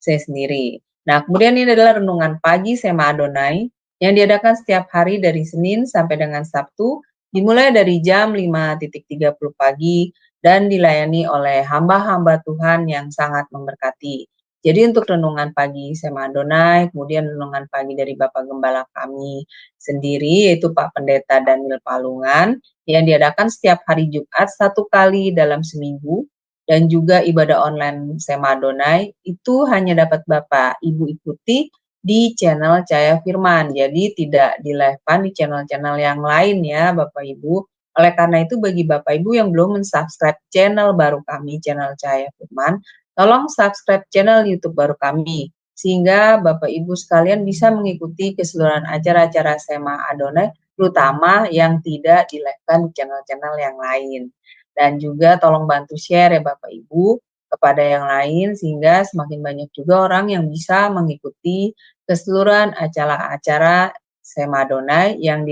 saya sendiri. Nah, kemudian ini adalah renungan pagi Sema Adonai yang diadakan setiap hari dari Senin sampai dengan Sabtu, dimulai dari jam 5.30 pagi dan dilayani oleh hamba-hamba Tuhan yang sangat memberkati. Jadi untuk renungan pagi Sema Adonai, kemudian renungan pagi dari Bapak Gembala kami sendiri, yaitu Pak Pendeta Daniel Palungan, yang diadakan setiap hari Jumat 1 kali dalam seminggu, dan juga ibadah online Sema Adonai, itu hanya dapat Bapak Ibu ikuti di channel Cahaya Firman, jadi tidak di-live-kan di channel-channel yang lain ya Bapak Ibu. Oleh karena itu bagi Bapak Ibu yang belum mensubscribe channel baru kami, channel Cahaya Firman, tolong subscribe channel YouTube baru kami, sehingga Bapak Ibu sekalian bisa mengikuti keseluruhan acara-acara Sema Adonai, terutama yang tidak di-live-kan di channel-channel yang lain. Dan juga tolong bantu share ya Bapak Ibu kepada yang lain, sehingga semakin banyak juga orang yang bisa mengikuti keseluruhan acara-acara Sema Adonai yang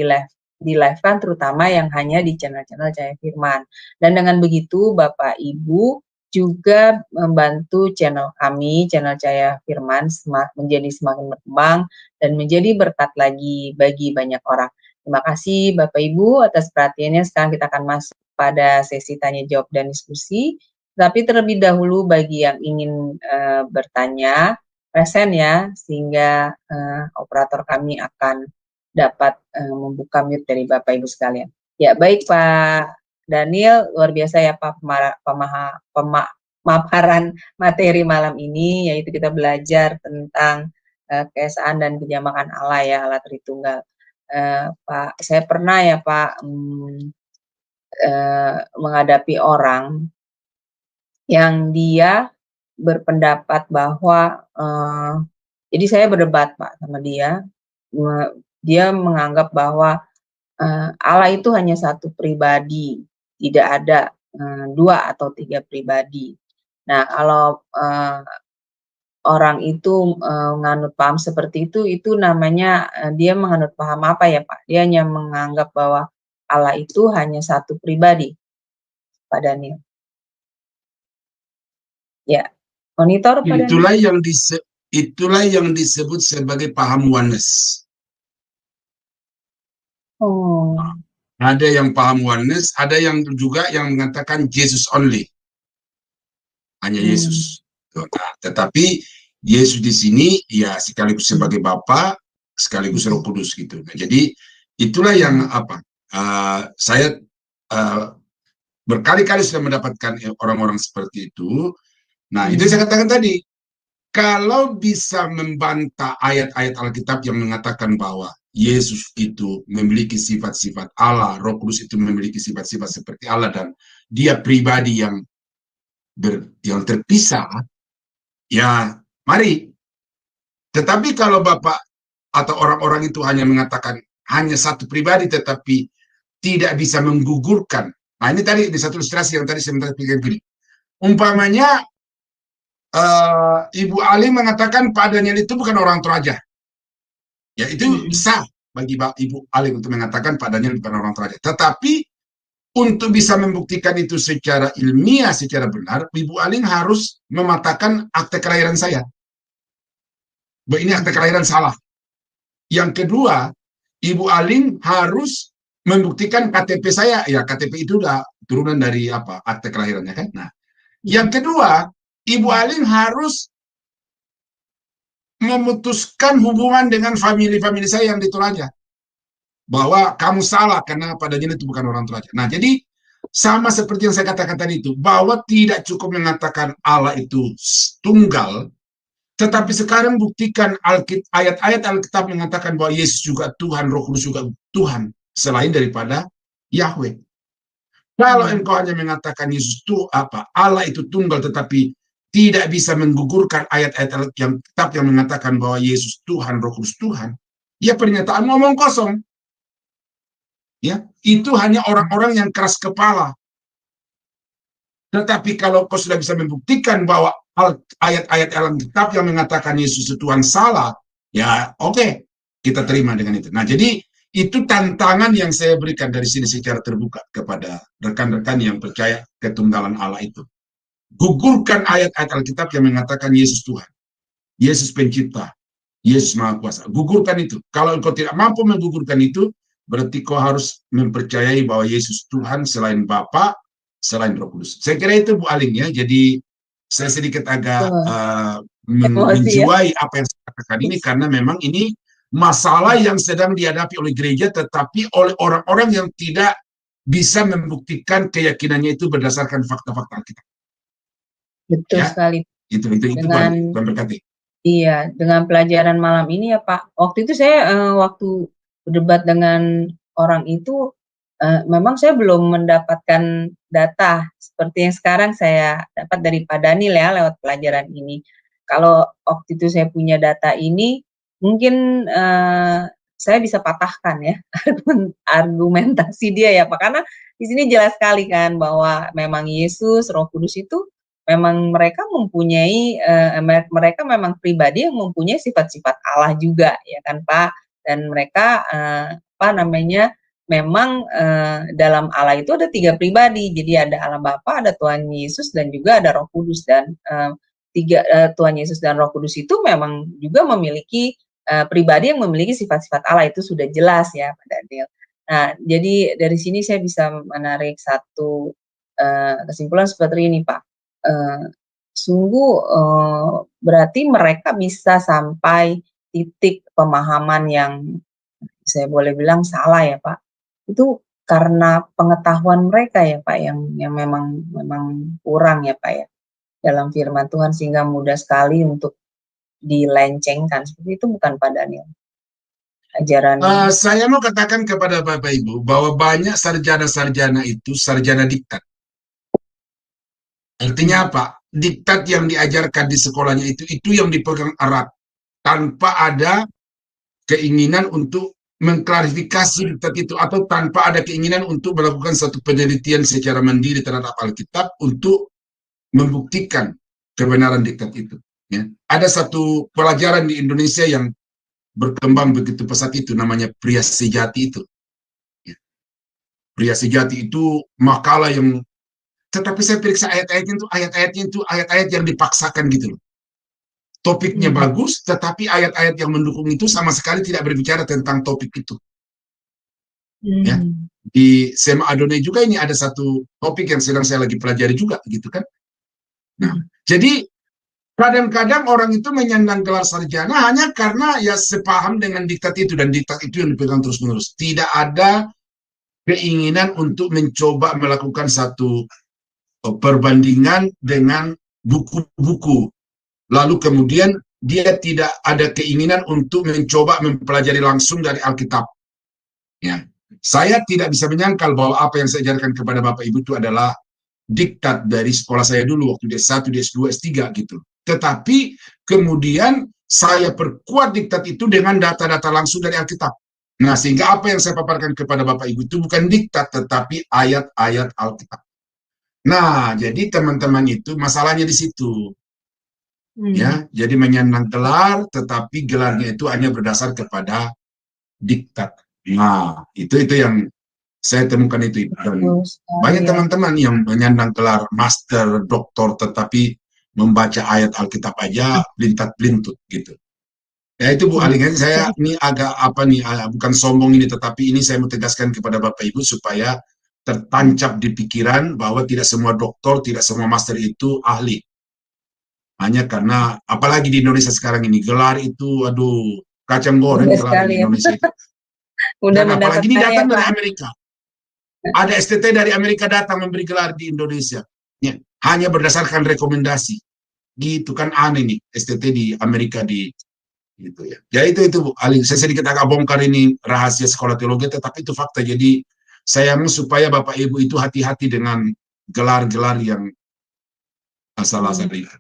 di-live-kan, terutama yang hanya di channel-channel Cahaya Firman. Dan dengan begitu Bapak Ibu juga membantu channel kami, channel Cahaya Firman menjadi semakin berkembang dan menjadi berkat lagi bagi banyak orang. Terima kasih Bapak Ibu atas perhatiannya. Sekarang kita akan masuk pada sesi tanya jawab dan diskusi. Tapi terlebih dahulu bagi yang ingin bertanya, present ya, sehingga operator kami akan dapat membuka mute dari Bapak Ibu sekalian. Ya, baik Pak Daniel, luar biasa ya Pak pemaparan materi malam ini, yaitu kita belajar tentang keesaan dan kenyamakan Allah ya, Allah Tritunggal. Pak, saya pernah ya Pak menghadapi orang yang dia berpendapat bahwa jadi saya berdebat Pak sama dia, dia menganggap bahwa Allah itu hanya satu pribadi, tidak ada 2 atau 3 pribadi. Nah, kalau orang itu menganut paham seperti itu namanya dia menganut paham apa ya Pak? Dia hanya menganggap bahwa Allah itu hanya satu pribadi, Pak Daniel. Ya, monitor Pak Daniel. Itulah yang disebut sebagai paham oneness. Oh. Ada yang paham oneness, ada yang juga yang mengatakan Jesus only. Hanya Yesus. Nah, tetapi Yesus di sini ya sekaligus sebagai Bapa, sekaligus Roh Kudus gitu. Nah, jadi itulah yang saya berkali-kali sudah mendapatkan orang-orang seperti itu. Nah, itu saya katakan tadi, kalau bisa membantah ayat-ayat Alkitab yang mengatakan bahwa Yesus itu memiliki sifat-sifat Allah, Roh Kudus itu memiliki sifat-sifat seperti Allah, dan dia pribadi yang terpisah, ya mari. Tetapi kalau Bapak atau orang-orang itu hanya mengatakan hanya satu pribadi tetapi tidak bisa menggugurkan. Nah, ini tadi di satu ilustrasi yang tadi saya pikir gini. Umpamanya Ibu Ali mengatakan Pak Daniel itu bukan orang Toraja. Ya, itu sah bagi Ibu Ali untuk mengatakan Pak Daniel bukan orang Toraja. Tetapi untuk bisa membuktikan itu secara ilmiah, secara benar, Ibu Aling harus mematahkan akte kelahiran saya. Bahwa ini akte kelahiran salah. Yang kedua, Ibu Aling harus membuktikan KTP saya. Ya, KTP itu udah turunan dari akte kelahirannya kan. Nah, yang kedua, Ibu Aling harus memutuskan hubungan dengan famili-famili saya yang di Toraja. Bahwa kamu salah karena Pak Daniel itu bukan orang Toraja. Nah, jadi sama seperti yang saya katakan tadi itu, bahwa tidak cukup mengatakan Allah itu tunggal, tetapi sekarang buktikan ayat-ayat Alkitab mengatakan bahwa Yesus juga Tuhan, Roh Kudus juga Tuhan, selain daripada Yahweh. Kalau engkau hanya mengatakan Yesus itu Allah itu tunggal, tetapi tidak bisa menggugurkan ayat-ayat Alkitab yang mengatakan bahwa Yesus Tuhan, Roh Kudus Tuhan, ya pernyataan ngomong kosong. Ya, itu hanya orang-orang yang keras kepala. Tetapi kalau kau sudah bisa membuktikan bahwa ayat-ayat Alkitab yang mengatakan Yesus itu Tuhan salah, ya oke, kita terima dengan itu. Nah, jadi itu tantangan yang saya berikan dari sini secara terbuka kepada rekan-rekan yang percaya ketunggalan Allah itu. Gugurkan ayat-ayat Alkitab yang mengatakan Yesus Tuhan, Yesus pencipta, Yesus Maha Kuasa. Gugurkan itu. Kalau engkau tidak mampu menggugurkan itu, berarti kau harus mempercayai bahwa Yesus Tuhan selain Bapa, selain Roh Kudus. Saya kira itu Bu Aling ya. Jadi saya sedikit agak menjiwai apa yang saya katakan ini, karena memang ini masalah yang sedang dihadapi oleh gereja, tetapi oleh orang-orang yang tidak bisa membuktikan keyakinannya itu berdasarkan fakta-fakta Alkitab. Betul ya? Sekali. Itu dengan berkati. Iya, dengan pelajaran malam ini ya Pak. Waktu itu saya waktu berdebat dengan orang itu, memang saya belum mendapatkan data seperti yang sekarang saya dapat dari Pak Daniel ya lewat pelajaran ini. Kalau waktu itu saya punya data ini, mungkin saya bisa patahkan ya argumentasi dia ya Pak. Karena di sini jelas sekali kan bahwa memang Yesus, Roh Kudus itu memang mereka mempunyai, mereka memang pribadi yang mempunyai sifat-sifat Allah juga ya kan Pak. Dan mereka memang dalam Allah itu ada 3 pribadi. Jadi ada Allah Bapa, ada Tuhan Yesus, dan juga ada Roh Kudus. Dan Tuhan Yesus dan Roh Kudus itu memang juga memiliki pribadi yang memiliki sifat-sifat Allah, itu sudah jelas ya Pak Daniel. Nah, jadi dari sini saya bisa menarik satu kesimpulan seperti ini Pak. Sungguh berarti mereka bisa sampai titik pemahaman yang saya boleh bilang salah ya Pak. Itu karena pengetahuan mereka ya Pak yang memang kurang ya Pak ya dalam firman Tuhan, sehingga mudah sekali untuk dilencengkan. Seperti itu bukan Pak Daniel? Ajaran saya mau katakan kepada Bapak Ibu bahwa banyak sarjana-sarjana itu sarjana diktat. Artinya apa? Diktat yang diajarkan di sekolahnya itu yang dipegang erat tanpa ada keinginan untuk mengklarifikasi diktat itu, atau tanpa ada keinginan untuk melakukan satu penelitian secara mandiri terhadap Alkitab untuk membuktikan kebenaran diktat itu. Ya. Ada satu pelajaran di Indonesia yang berkembang begitu pesat itu, namanya pria sejati itu. Ya. Pria sejati itu makalah yang, tetapi saya periksa ayat-ayatnya itu ayat-ayat yang dipaksakan gitu loh. Topiknya bagus, tetapi ayat-ayat yang mendukung itu sama sekali tidak berbicara tentang topik itu. Ya. Di Sema Adonai juga ini ada satu topik yang sedang saya lagi pelajari juga, gitu kan. Nah, jadi kadang-kadang orang itu menyandang gelar sarjana hanya karena ya sepaham dengan diktat itu, dan diktat itu yang dipegang terus-menerus. Tidak ada keinginan untuk mencoba melakukan satu perbandingan dengan buku-buku. Lalu kemudian dia tidak ada keinginan untuk mencoba mempelajari langsung dari Alkitab. Ya. Saya tidak bisa menyangkal bahwa apa yang saya ajarkan kepada Bapak Ibu itu adalah diktat dari sekolah saya dulu waktu D1, D2, S3 gitu. Tetapi kemudian saya perkuat diktat itu dengan data-data langsung dari Alkitab. Nah, sehingga apa yang saya paparkan kepada Bapak Ibu itu bukan diktat, tetapi ayat-ayat Alkitab. Nah, jadi teman-teman itu masalahnya di situ. Ya, jadi menyandang gelar, tetapi gelarnya itu hanya berdasar kepada diktat. Nah, itu yang saya temukan itu. Dan banyak teman-teman yang menyandang gelar master, doktor, tetapi membaca ayat Alkitab aja belintat-belintut gitu. Ya itu Bu Aling, saya ini agak bukan sombong ini, tetapi ini saya mau tegaskan kepada Bapak Ibu supaya tertancap di pikiran bahwa tidak semua doktor, tidak semua master itu ahli. Hanya karena, apalagi di Indonesia sekarang ini, gelar itu, aduh, kacang goreng gelar di Indonesia itu. Dan apalagi ini datang dari Amerika. Ada STT dari Amerika datang memberi gelar di Indonesia. Ya, hanya berdasarkan rekomendasi. Gitu kan aneh nih, STT di Amerika gitu ya. Ya itu Bu Ali, saya sedikit agak bongkar ini rahasia sekolah teologi, tetapi itu fakta. Jadi saya mau supaya Bapak Ibu itu hati-hati dengan gelar-gelar yang asal-asal ya.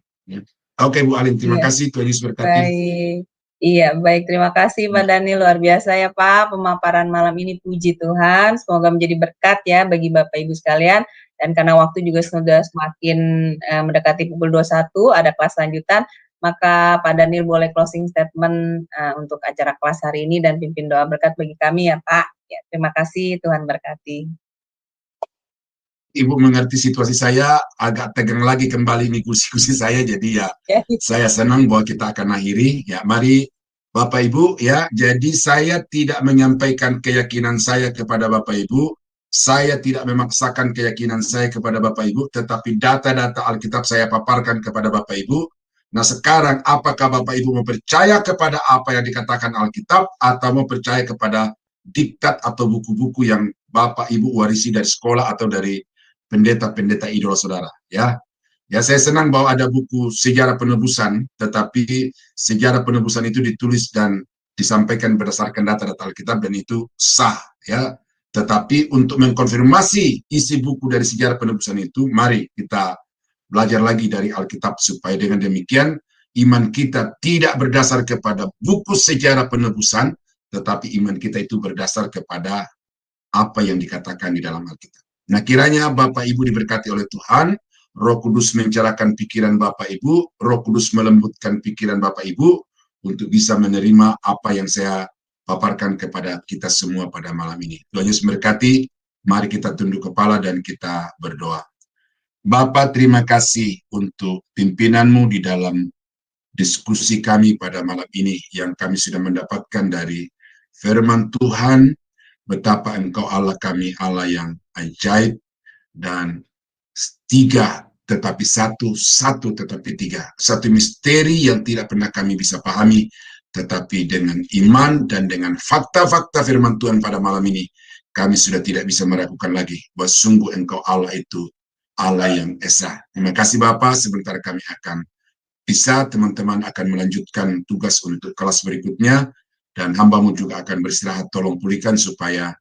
Oke Bu Alin, terima kasih, Tuhan Yesus berkati. Baik. Iya, baik, terima kasih Pak Daniel, luar biasa ya Pak pemaparan malam ini, puji Tuhan, semoga menjadi berkat ya bagi Bapak Ibu sekalian. Dan karena waktu juga sudah semakin mendekati pukul 21, ada kelas lanjutan, maka Pak Daniel boleh closing statement untuk acara kelas hari ini dan pimpin doa berkat bagi kami ya Pak. Ya, terima kasih, Tuhan berkati. Ibu mengerti situasi saya, agak tegang lagi kembali nih kursi-kursi saya, jadi ya saya senang bahwa kita akan akhiri. Ya, mari Bapak Ibu ya, jadi saya tidak menyampaikan keyakinan saya kepada Bapak Ibu, saya tidak memaksakan keyakinan saya kepada Bapak Ibu, tetapi data-data Alkitab saya paparkan kepada Bapak Ibu. Nah sekarang, apakah Bapak Ibu mau percaya kepada apa yang dikatakan Alkitab, atau mau percaya kepada diktat atau buku-buku yang Bapak Ibu warisi dari sekolah atau dari pendeta-pendeta idola saudara, ya. Ya, saya senang bahwa ada buku Sejarah Penebusan, tetapi Sejarah Penebusan itu ditulis dan disampaikan berdasarkan data-data Alkitab, dan itu sah, ya. Tetapi untuk mengkonfirmasi isi buku dari Sejarah Penebusan itu, mari kita belajar lagi dari Alkitab, supaya dengan demikian iman kita tidak berdasar kepada buku Sejarah Penebusan, tetapi iman kita itu berdasar kepada apa yang dikatakan di dalam Alkitab. Nah, kiranya Bapak Ibu diberkati oleh Tuhan, Roh Kudus mencerahkan pikiran Bapak Ibu, Roh Kudus melembutkan pikiran Bapak Ibu, untuk bisa menerima apa yang saya paparkan kepada kita semua pada malam ini. Tuhan Yesus memberkati. Mari kita tunduk kepala dan kita berdoa. Bapa, terima kasih untuk pimpinan-Mu di dalam diskusi kami pada malam ini yang kami sudah mendapatkan dari firman Tuhan, betapa Engkau Allah kami, Allah yang ajaib dan tiga tetapi satu, satu tetapi tiga. Satu misteri yang tidak pernah kami bisa pahami, tetapi dengan iman dan dengan fakta-fakta firman Tuhan pada malam ini, kami sudah tidak bisa meragukan lagi bahwa sungguh Engkau Allah itu Allah yang esa. Terima kasih Bapak, sebentar kami akan bisa, teman-teman akan melanjutkan tugas untuk kelas berikutnya, dan hamba-Mu juga akan beristirahat, tolong pulihkan supaya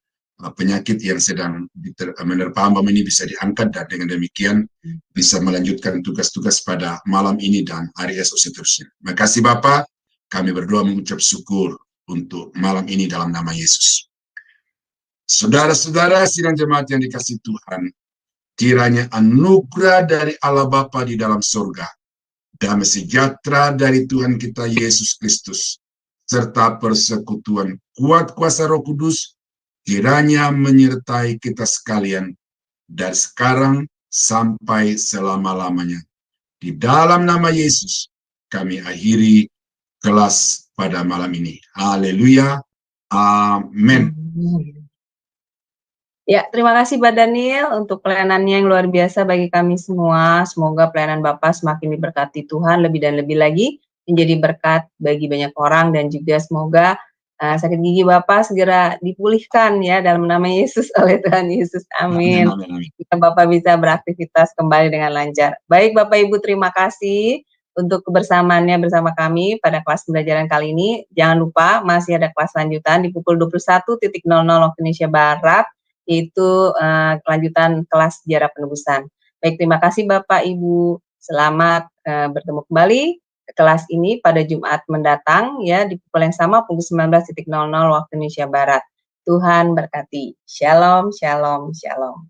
penyakit yang sedang menerpa hamba-Mu ini bisa diangkat, dan dengan demikian bisa melanjutkan tugas-tugas pada malam ini dan hari esok seterusnya. Terima kasih Bapak, kami berdoa mengucap syukur untuk malam ini dalam nama Yesus. Saudara-saudara sidang jemaat yang dikasihi Tuhan, kiranya anugerah dari Allah Bapa di dalam surga, damai sejahtera dari Tuhan kita Yesus Kristus, serta persekutuan kuat kuasa Roh Kudus, kiranya menyertai kita sekalian dari sekarang sampai selama-lamanya. Di dalam nama Yesus, kami akhiri kelas pada malam ini. Haleluya. Amin. Ya, terima kasih Pak Daniel untuk pelayanannya yang luar biasa bagi kami semua. Semoga pelayanan Bapak semakin diberkati Tuhan lebih dan lebih lagi, menjadi berkat bagi banyak orang, dan juga semoga sakit gigi Bapak segera dipulihkan ya dalam nama Yesus, oleh Tuhan Yesus. Amin. Bapak bisa beraktivitas kembali dengan lancar. Baik Bapak Ibu, terima kasih untuk kebersamaannya bersama kami pada kelas pembelajaran kali ini. Jangan lupa masih ada kelas lanjutan di pukul 21.00 waktu Indonesia Barat, yaitu kelanjutan kelas sejarah penebusan. Baik, terima kasih Bapak Ibu. Selamat bertemu kembali ke kelas ini pada Jumat mendatang ya, di pukul yang sama pukul 19.00 waktu Indonesia Barat. Tuhan berkati. Shalom, shalom, shalom.